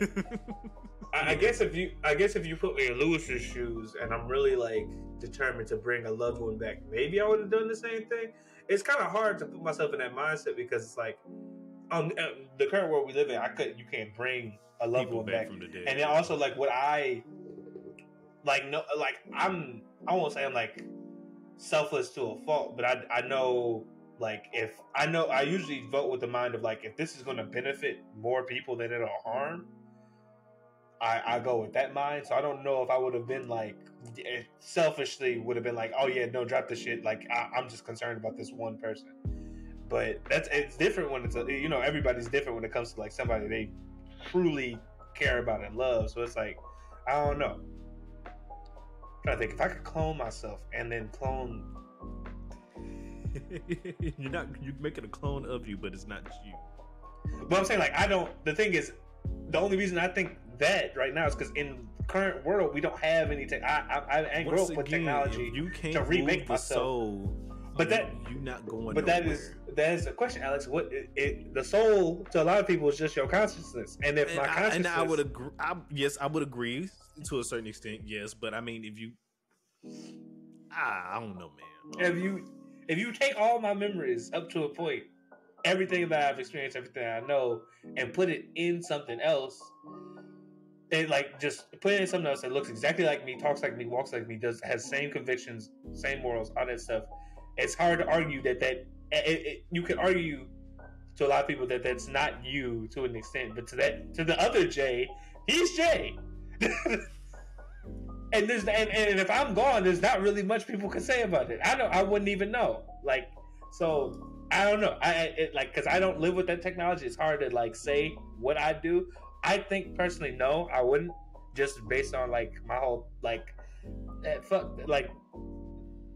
I guess if you put me in Lewis's shoes and I'm really like determined to bring a loved one back, maybe I would have done the same thing. It's kind of hard to put myself in that mindset because it's like the current world we live in, you can't bring a loved one back from the dead. And then also like what I like no like I won't say I'm like selfless to a fault, but I know like if I usually vote with the mind of like if this is going to benefit more people than it'll harm. I go with that mind, so I don't know if I would have been like selfishly would have been like, oh yeah, no, drop the shit. Like I'm just concerned about this one person. But it's different when it's everybody's different when it comes to like somebody they truly care about and love. So it's like I don't know. I'm trying to think if I could clone myself and then clone. You're making a clone of you, but it's not you. But I'm saying like I don't. The thing is, the only reason I think that right now is because in current world we don't have any tech. I ain't grow up with technology to remake myself. Soul, but you're not going. But nowhere. that is the question, Alex. What the soul to a lot of people is just your consciousness, and if my consciousness, I would agree. Yes, I would agree to a certain extent. Yes, but I mean, if you, I don't know, man. If you take all my memories up to a point, everything that I've experienced, everything I know, and put it in something else, and like just put it in something else that looks exactly like me, talks like me, walks like me, has same convictions, same morals, all that stuff. It's hard to argue that you can argue to a lot of people that that's not you to an extent, but to the other Jay, he's Jay. And if I'm gone, there's not really much people can say about it. I wouldn't even know. Like, so I don't know. Because I don't live with that technology. It's hard to like say what I do. I think personally, no, I wouldn't. Just based on like my whole like, fuck. Like,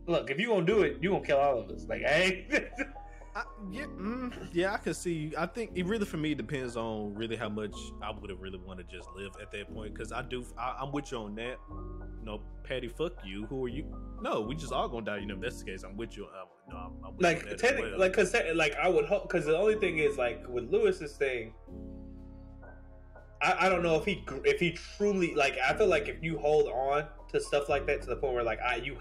look, if you gonna do it, you gonna kill all of us. Like, hey. Yeah, I can see. I think it really for me depends on really how much I would have really want to just live at that point. Because I'm with you on that. No, Patty, fuck you. Who are you? No, we just all gonna die. That's the case. I'm with you. I'm with like you technically, well. like because like I would hope because the only thing is like with Lewis's thing. I don't know if he truly like. I feel like if you hold on to stuff like that to the point where like you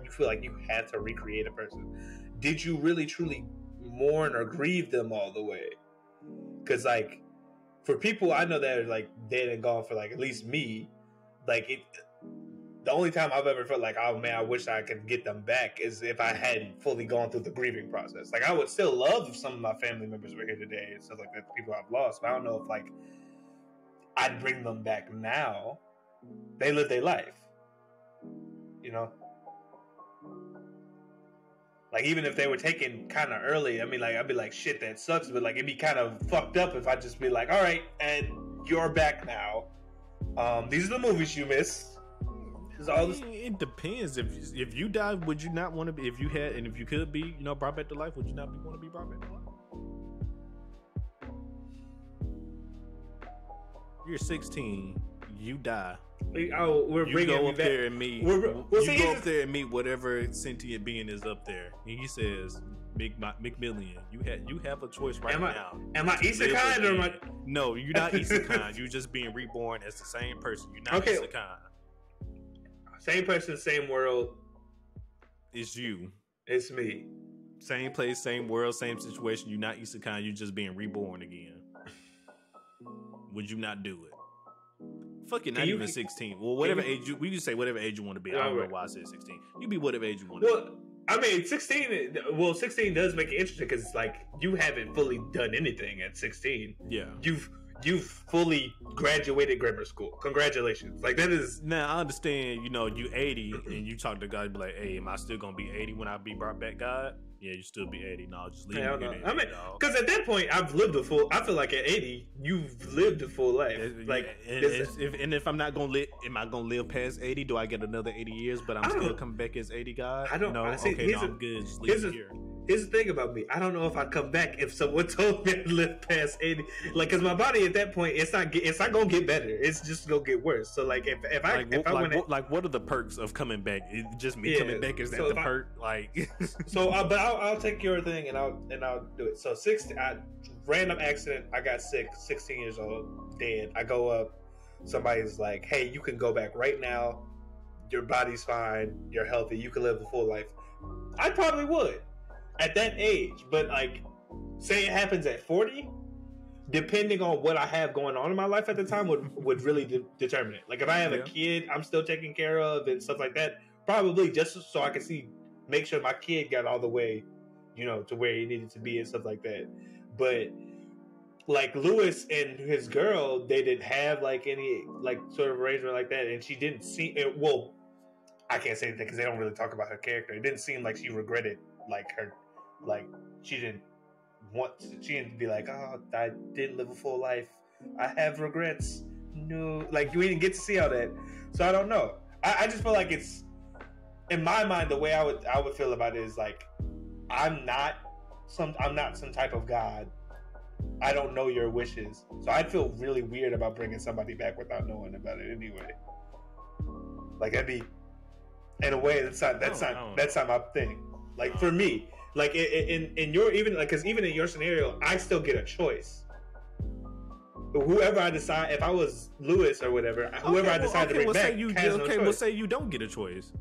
feel like you have to recreate a person. Did you really truly mourn or grieve them all the way? Because like for people I know that are like dead and gone, for like at least me, like the only time I've ever felt like, oh man, I wish I could get them back is if I hadn't fully gone through the grieving process. Like I would still love if some of my family members were here today and stuff like that, people I've lost, but I don't know if like I'd bring them back now. They live their life, like even if they were taken kind of early, I mean, like I'd be like, shit, that sucks, but like it'd be kind of fucked up if I just be like, all right, and you're back now. These are the movies you missed. It depends. If you died, would you not want to be? If you had, and if you could be, brought back to life, would you not want to be brought back to life? You're 16. You die. Oh, we're you bringing go me up back. there and meet. You go up there and meet whatever sentient being is up there, and he says, "McMillion, you have a choice now. Am I Isekai or am I? No, you're not Isekai. You're just being reborn as the same person. You're not Isekai. Same person, same world. It's you. It's me. Same place, same world, same situation. You're not Isekai. You're just being reborn again. Would you not do it? Fuck it, not even 16. Well, whatever age we just say whatever age you want to be. I don't know why I said 16. You be whatever age you want to be. I mean, 16. Well, 16 does make it interesting because it's like you haven't fully done anything at 16. Yeah, you've fully graduated grammar school. Congratulations! Like that is. Now I understand. You 80 and you talk to God, be like, "Hey, am I still gonna be 80 when I be brought back, God?" Yeah, you still be 80. No, just leave me here. I mean, because at that point, I've lived a full. I feel like at 80, you've lived a full life. If I'm not gonna live, am I gonna live past 80? Do I get another 80 years? But I'm still coming back as 80, God. I don't know. I'm good. Just leave me here. Here's the thing about me. I don't know if I'd come back if someone told me to live past 80. Like, because my body at that point, it's not gonna get better. It's just gonna get worse. So, like, what are the perks of coming back? Just me coming back, is that the perk? Like, so, but I'll take your thing and I'll do it. So, random accident. I got sick. 16 years old, dead. I go up. somebody's like, hey, you can go back right now, your body's fine, you're healthy, you can live a full life, I probably would at that age. But like, say it happens at 40, depending on what I have going on in my life at the time would really determine it. Like if I have a kid I'm still taking care of and stuff like that, probably just so I can make sure my kid got all the way, to where he needed to be and stuff like that. But like Lewis and his girl, they didn't have like any like sort of arrangement like that, and she didn't see it. Well, I can't say anything because they don't really talk about her character. It didn't seem like she regretted she didn't be like, oh, I didn't live a full life, I have regrets. No, like we didn't get to see all that, so I don't know. I just feel like it's, in my mind, the way I would feel about it is like, I'm not some type of god. I don't know your wishes, so I'd feel really weird about bringing somebody back without knowing about it anyway. Like that'd be, in a way, that's not my thing. Like for me, like in your, even like, because even in your scenario, I still get a choice. Whoever I decide, if I was Lewis or whatever, I decide to bring back has no choice. Well, say you don't get a choice.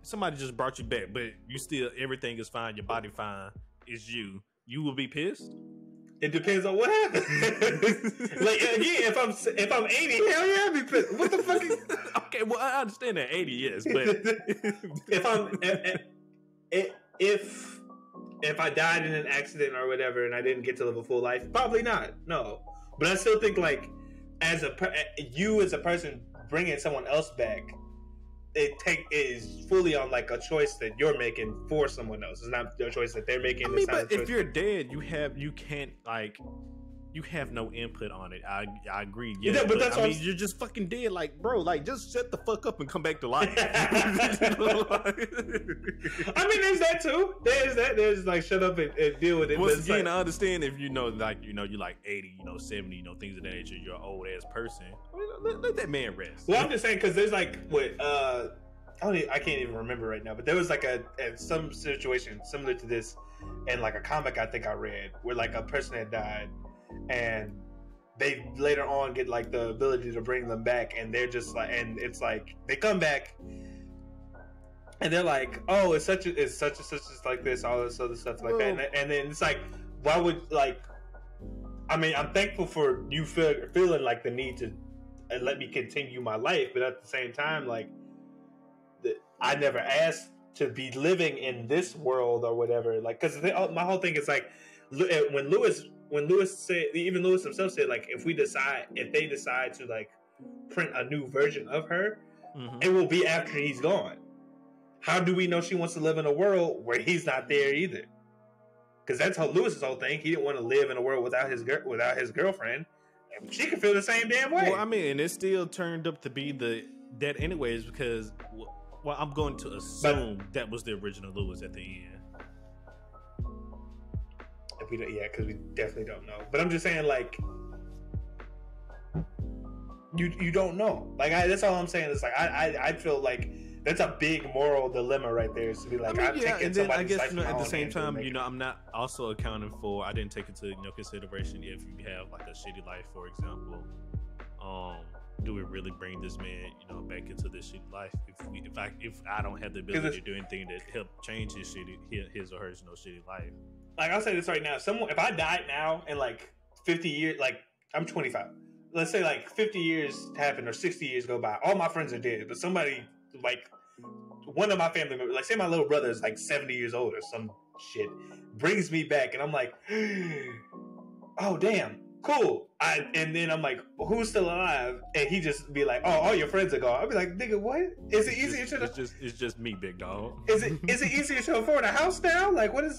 Somebody just brought you back, but you still, everything is fine, your body fine, it's you. You will be pissed? It depends on what happens. Like again, if I'm 80, hell yeah, I'd be pissed. What the fuck is... Okay, well I understand that 80, yes, but if I died in an accident or whatever and I didn't get to live a full life, probably not. No, but I still think like as a person bringing someone else back, it is fully on like a choice that you're making for someone else. It's not a choice that they're making. I mean, but if you're dead, you have no input on it. I agree. Yeah, but that's you're just fucking dead. Like, bro, like just shut the fuck up and come back to life. I mean, there's that too. There's like shut up and deal with it. Once again, I understand if you're like 80, 70, things of that nature. You're an old ass person. Let that man rest. Well, I'm just saying because there's like I can't even remember right now, but there was like some situation similar to this in like a comic I think I read where like a person had died and they later on get like the ability to bring them back, and they're just like, and it's like they come back and they're like, oh, it's such like this, all this other stuff like that, and then it's like, why would like, I mean, I'm thankful for you feeling like the need to let me continue my life, but at the same time, like, I never asked to be living in this world or whatever, like, because my whole thing is like, when Lewis said, even Lewis himself said, like, if they decide to like print a new version of her, it will be after he's gone. How do we know she wants to live in a world where he's not there either? Because that's how Lewis's whole thing. He didn't want to live in a world without his girlfriend. And she could feel the same damn way. Well, I mean, and it still turned up to be that anyways, because I'm going to assume that was the original Lewis at the end. Because we definitely don't know. But I'm just saying, like, you don't know. Like, that's all I'm saying. It's like I feel like that's a big moral dilemma right there. Is to be like, I mean, and then I guess at the same time, I'm not also accounting for. I didn't take into consideration if you have like a shitty life, for example. Do we really bring this man, back into this shitty life? If I don't have the ability to do anything to help change his or her shitty life. Like, I'll say this right now. If I died now in like 50 years, like I'm 25. Let's say like 50 years happen or 60 years go by. All my friends are dead, but somebody, like one of my family members, like say my little brother is like 70 years old or some shit, brings me back, and I'm like, oh damn, cool. And then I'm like, well, who's still alive? And he just be like, oh, all your friends are gone. I'll be like, nigga, what? Is it easier to? It's just me, big dog. Is it easier to afford a house now? Like, what is?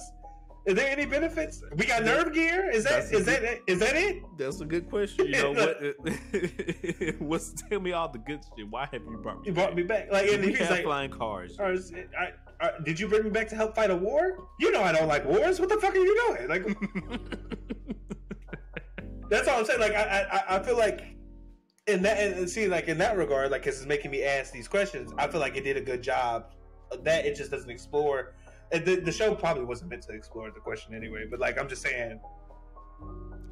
Is there any benefits? We got nerve gear. Is that it? That's a good question. Tell me all the good shit. Why have you brought me? You brought me back. Like, and we he's have like, flying cars. Did you bring me back to help fight a war? You know I don't like wars. What the fuck are you doing? Like, that's all I'm saying. Like, I feel like in that regard, like, cause it's making me ask these questions. I feel like it did a good job. That it just doesn't explore. The show probably wasn't meant to explore the question anyway, but like I'm just saying,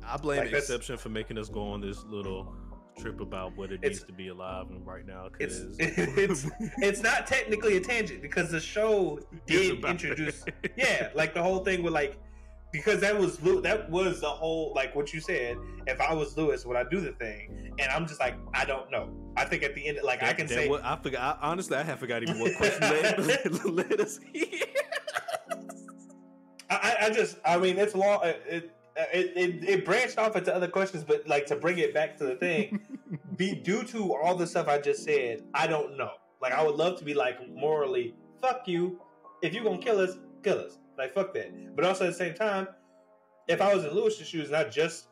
I blame Exception for making us go on this little trip about what it It's- means to be alive and right now It's because it's not technically a tangent because the show did introduce like the whole thing with like because that was the whole like what you said. If I was Lewis, would I do the thing? And I'm just like, I don't know. I think at the end, like I can say, I forgot. Honestly, I have forgot even what question led us here. I mean, it's long. It branched off into other questions, but like to bring it back to the thing, due to all the stuff I just said, I don't know. Like I would love to be like morally, fuck you. If you gonna kill us, kill us. Like fuck that. But also at the same time, if I was in Lewis's shoes, not just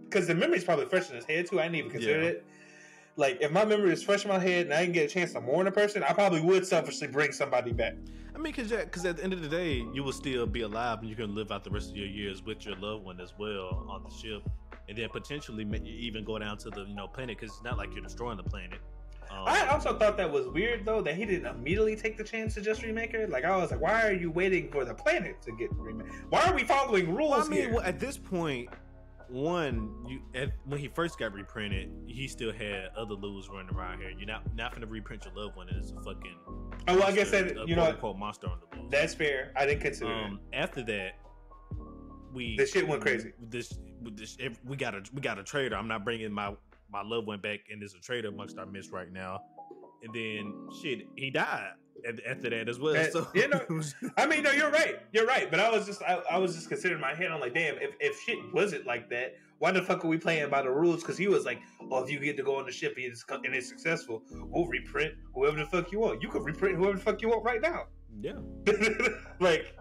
because the memory's probably fresh in his head too. I didn't even consider it. Like if my memory is fresh in my head and I can get a chance to mourn a person, I probably would selfishly bring somebody back. I mean, because at the end of the day, you will still be alive and you're going to live out the rest of your years with your loved one as well on the ship. And then potentially even go down to the planet because it's not like you're destroying the planet. I also thought that was weird, though, that he didn't immediately take the chance to just remake her. Like, I was like, why are you waiting for the planet to get remade? Why are we following rules here? Well, at this point, when he first got reprinted, he still had other Lewis running around here. You're not going to reprint your loved one as a fucking... Oh, well, I guess that, quote monster on the loose. That's fair. I didn't consider it. After that, this shit went crazy. We got a traitor. I'm not bringing my loved one back, and there's a traitor amongst our midst right now. And then shit, he died after that as well. I mean, no, you're right. But I was just considering my head. I'm like, damn, if shit wasn't like that, why the fuck are we playing by the rules? Because he was like, oh, if you get to go on the ship and it's successful, we'll reprint whoever the fuck you want. You could reprint whoever the fuck you want right now. Yeah. Like,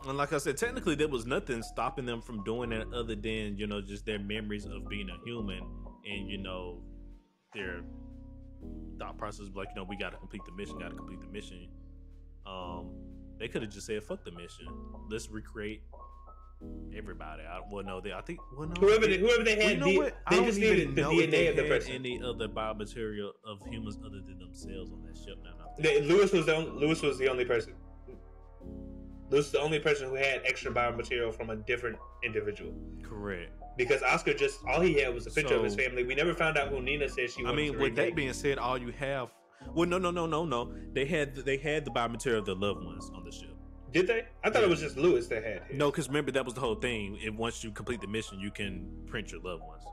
and like I said, technically there was nothing stopping them from doing that other than just their memories of being a human and their thought process like we gotta complete the mission. They could have just said fuck the mission, let's recreate everybody. Whoever they had, they just needed the DNA of the person. Any other biomaterial of humans other than themselves on that ship now. Lewis was the only person. Lewis is the only person who had extra biomaterial from a different individual. Correct. Because Oscar all he had was a picture of his family. We never found out who Nina said she was. I mean, with that being said, all you have... Well, no. They had the biomaterial of their loved ones on the ship. Did they? I thought it was just Lewis that had his. No, because remember, that was the whole thing. Once you complete the mission, you can print your loved ones.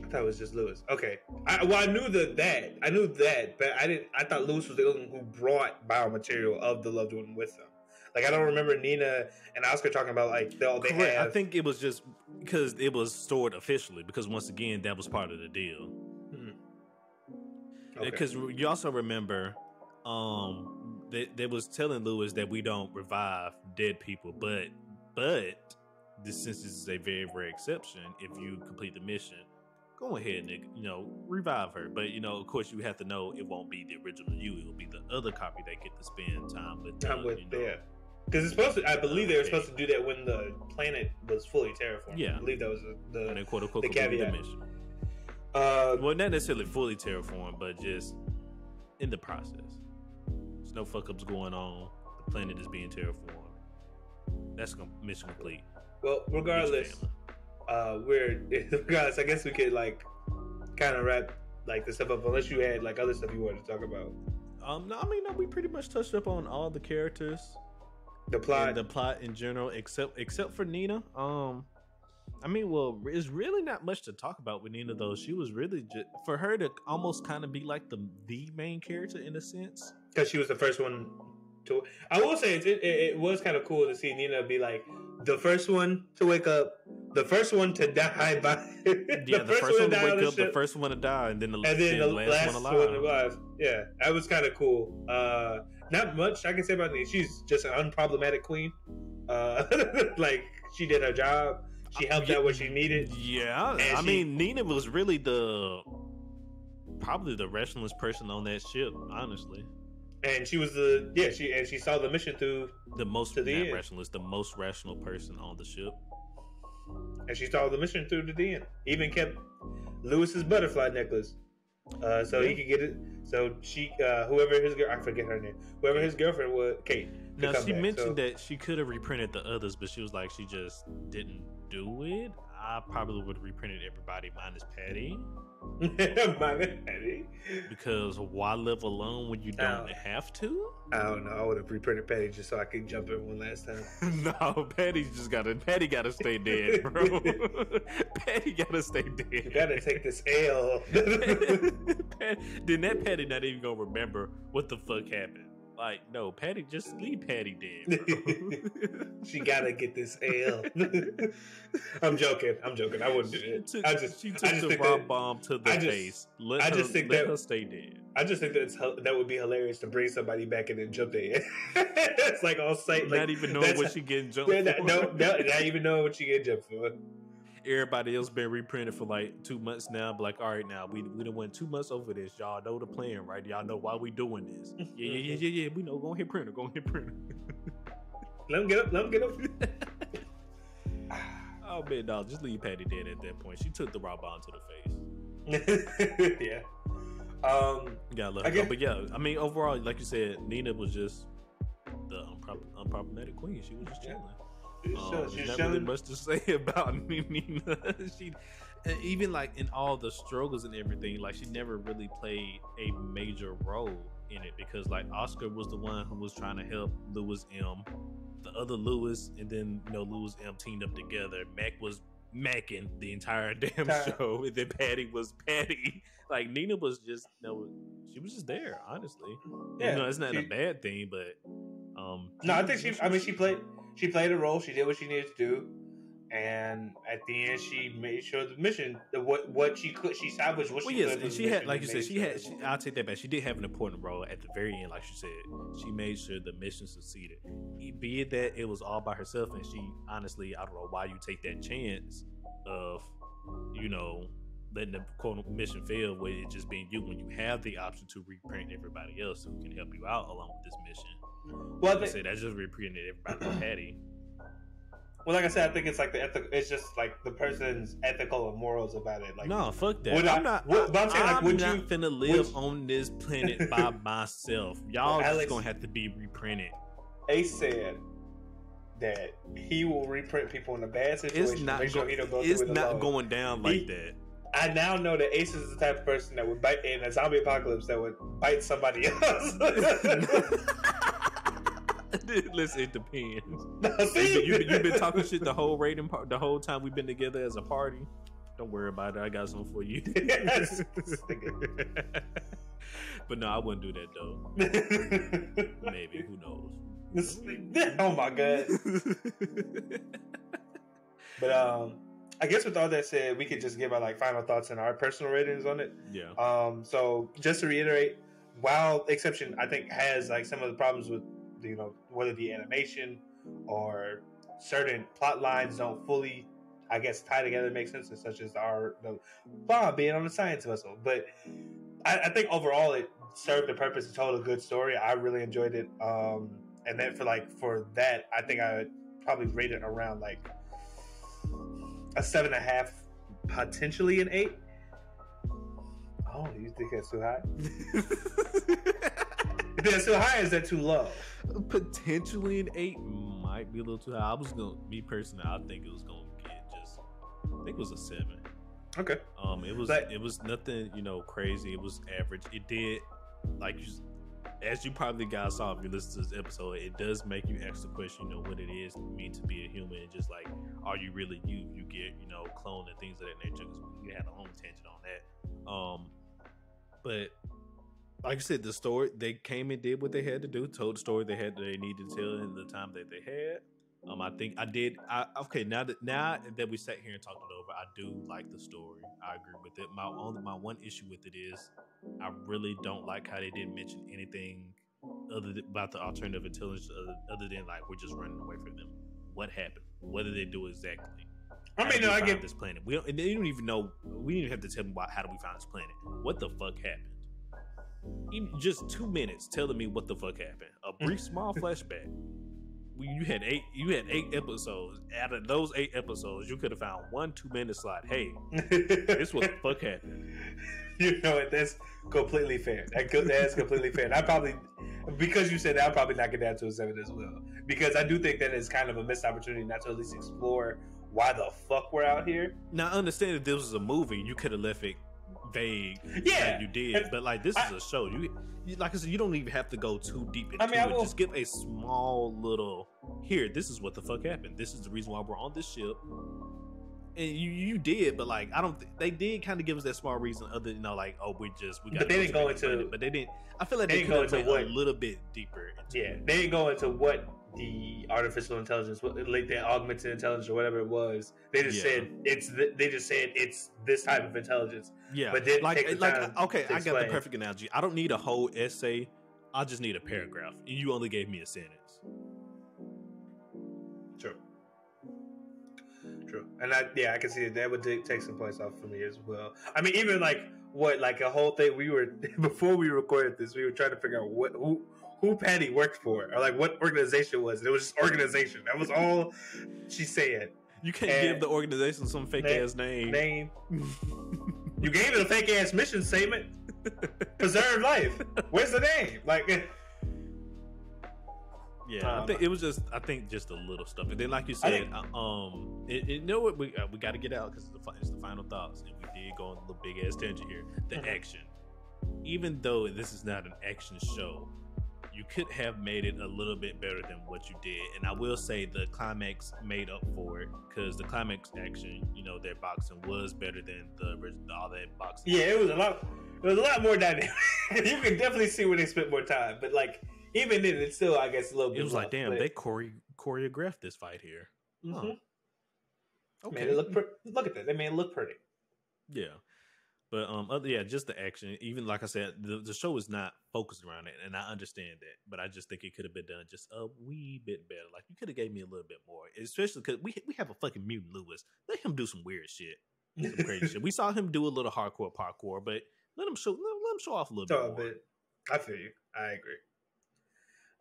I thought it was just Lewis. Okay. I knew that, but I thought Lewis was the one who brought biomaterial of the loved one with them. Like, I don't remember Nina and Oscar talking about, like, they have... I think it was just because it was stored officially, because once again, that was part of the deal. Because you also remember, they was telling Lewis that we don't revive dead people, but since this is a very rare exception, if you complete the mission, go ahead and revive her. But of course, you have to know it won't be the original you; it will be the other copy that get to spend time with. Because it's supposed to. I believe they were supposed to do that when the planet was fully terraformed. Yeah, I believe that was the quote unquote the caveat. The mission. Well, not necessarily fully terraformed, but just in the process. There's no fuck ups going on. The planet is being terraformed. That's mission complete. Well, regardless, regardless, I guess we could like kind of wrap like the stuff up, unless you had like other stuff you wanted to talk about. No, we pretty much touched up on all the characters, the plot in general, except for Nina. It's really not much to talk about with Nina though. She was really just for her to almost kind of be like the main character in a sense, because she was the first one to. I will say it was kind of cool to see Nina be like the first one to wake up, the first one to die by the first one to wake up, the first one to die, and then the last one alive. Yeah, that was kind of cool. Not much I can say about Nina. She's just an unproblematic queen. Like she did her job. She helped out what she needed. Yeah, Nina was really probably the rationalist person on that ship, honestly. And she was she saw the mission through the most rationalist, the most rational person on the ship. And she saw the mission through to the end. Even kept Lewis's butterfly necklace. So he could get it. So she, whoever his girl, I forget her name. Whoever his girlfriend was, Kate. Now she mentioned that she could have reprinted the others, but she was like she just didn't do it. I probably would have reprinted everybody minus Patty. Minus Patty. Because why live alone when you don't have to? I don't know. I would have reprinted Patty just so I could jump in one last time. No, Patty gotta stay dead, bro. Patty gotta stay dead. You gotta take this L. Then that Patty not even gonna remember what the fuck happened. Like, no, Patty, just leave Patty dead, bro. She gotta get this L. I'm joking. I wouldn't do it. She took the raw bomb to the face. Let her stay dead. I just think that would be hilarious to bring somebody back and then jump their head. It's like on site. Not even knowing what she getting jumped for. Not even knowing what she getting jumped for. Everybody else been reprinted for like 2 months now. But like, all right, now we done went 2 months over this. Y'all know the plan, right? Y'all know why we doing this. Yeah. We know. Go ahead, printer. Let him get up. Oh man, no, just leave Patty dead at that point. She took the raw bomb to the face. Yeah. Gotta let her go. But yeah, I mean, overall, like you said, Nina was just the unproblematic queen. She was just chilling. There's not really much to say about Nina. She, even like in all the struggles and everything, like she never really played a major role in it because like Oscar was the one who was trying to help Lewis M. The other Lewis and then Lewis M teamed up together. Mac was macking the entire damn show, and then Patty was Patty. Like Nina was just she was just there, honestly. Yeah, it's not a bad thing, but no, I think she played a role. She did what she needed to do, and at the end, she made sure the mission, what she could, she salvaged what she could. And she had, like you said, I'll take that back. She did have an important role at the very end, like she said. She made sure the mission succeeded. Be it that it was all by herself, and she honestly, I don't know why you take that chance of, letting the quote mission fail with it just being you when you have the option to reprint everybody else who can help you out along with this mission. Well, I say that's just reprinting everybody with Patty. Well, like I said, I think it's like it's just like the person's ethical and morals about it. Like, no, fuck that. I'm not finna live on this planet by myself. Y'all just gonna have to be reprinted. Ace said that he will reprint people in a bad situation. It's not going down like that. I now know that Ace is the type of person that would bite in a zombie apocalypse that would bite somebody else. Listen, it depends. No, you've been talking shit the whole time we've been together as a party. Don't worry about it. I got something for you. Yes. But no, I wouldn't do that though. Maybe, who knows? Oh my god. But I guess with all that said, we could just give our final thoughts and our personal ratings on it. Yeah. So just to reiterate, while Exception I think has some of the problems with whether it be animation or certain plot lines don't fully, I guess, tie together, make sense, such as the bomb being on the science vessel. But I think overall it served a purpose and told a good story. I really enjoyed it. And then for that, I think I would probably rate it around a 7.5, potentially an 8. Oh, you think that's too high? Is that too high or is that too low? Potentially an 8 might be a little too high. I think it was gonna get I think it was a 7. Okay. It was nothing, crazy. It was average. It did, as you probably guys saw if you listen to this episode, it does make you ask the question, what it is mean to be a human, and just are you really you? You get, cloned and things of that nature. Because we had a long tangent on that. But like I said, the story, they came and did what they had to do, told the story they needed to tell in the time that they had. I think I did. Now that we sat here and talked it over, I do like the story. I agree with it. My one issue with it is I really don't like how they didn't mention anything about the alternative intelligence other than we're just running away from them. What happened? What did they do exactly? I get this planet. We don't even know. We didn't even have to tell them how do we find this planet. What the fuck happened? Even just 2 minutes telling me what the fuck happened. A brief small flashback. You had 8 episodes. Out of those 8 episodes, you could have found 1 2-minute slot. Hey, this what the fuck happened. You know what? That's completely fair. That's completely fair. And I probably, because you said that, I'll probably knock it down to a 7 as well. Because I do think that is kind of a missed opportunity not to at least explore why the fuck we're out here. Now, I understand if this was a movie, you could have left it vague. Yeah, like you did. But like this is a show. You like I said, you don't even have to go too deep into it. Just give a small little. Here, this is what the fuck happened. This is the reason why we're on this ship. And you did, but like I don't. They did kind of give us that small reason, other like we got. But they didn't go into. But they didn't. I feel like they could have went a little bit deeper. Yeah, they didn't go into what the artificial intelligence, like the augmented intelligence or whatever it was. They just said they just said it's this type of intelligence. Yeah, but didn't take the time okay, to I got the perfect analogy. I don't need a whole essay. I just need a paragraph, and you only gave me a sentence. True, and I can see that would take some points off for me as well. I mean, even like a whole thing we were before we recorded this, we were trying to figure out who Patty worked for, or like what organization it was. It was just organization. That was all she said. You can't give the organization some fake ass name. You gave it a fake ass mission statement. Preserve life. Where's the name? Like. Yeah, I think it was just a little stuff, and then like you said, you know what we got to get out because it's the final thoughts, and we did go on a little big ass tangent here. The action, even though this is not an action show, you could have made it a little bit better than what you did, and I will say the climax made up for it because the climax action, their boxing was better than all that boxing. Yeah, it was a lot more dynamic. You can definitely see where they spent more time, but like. Even then, it's still, I guess, a little bit. It was like, damn, they choreographed this fight here. Mm-hmm. Okay, look at that. They made it look pretty. Yeah, but just the action. Even like I said, the show is not focused around it, and I understand that. But I just think it could have been done just a wee bit better. Like you could have gave me a little bit more, especially because we have a fucking mutant Lewis. Let him do some weird shit, some crazy shit. We saw him do a little hardcore parkour, but let him show off a little bit more. I feel you. I agree.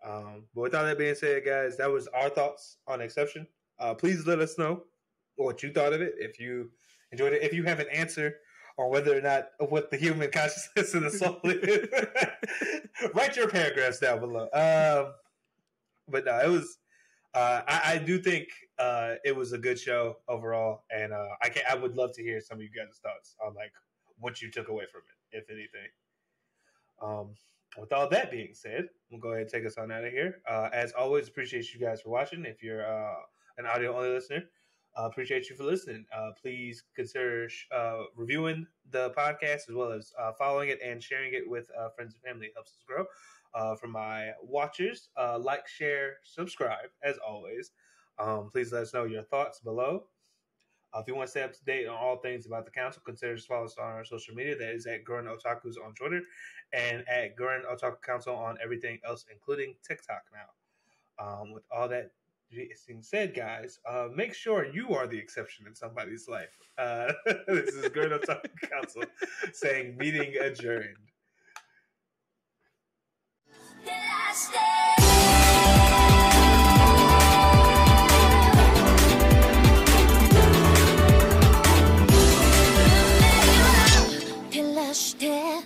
But with all that being said, guys, that was our thoughts on Exception. Please let us know what you thought of it. If you enjoyed it, if you have an answer on whether or not what the human consciousness and the soul is, write your paragraphs down below. But no, it was. I do think it was a good show overall, and I would love to hear some of you guys' thoughts on like what you took away from it, if anything. With all that being said, we'll go ahead and take us on out of here. As always, appreciate you guys for watching. If you're an audio-only listener, appreciate you for listening. Please consider reviewing the podcast as well as following it and sharing it with friends and family. It helps us grow. For my watchers, like, share, subscribe, as always. Please let us know your thoughts below. If you want to stay up to date on all things about the council, consider to follow us on our social media. That is at Gurren Otakus on Twitter and at Gurren Otaku Council on everything else, including TikTok now. With all that being said, guys, make sure you are the exception in somebody's life. This is Gurren Otaku Council saying meeting adjourned. Stay.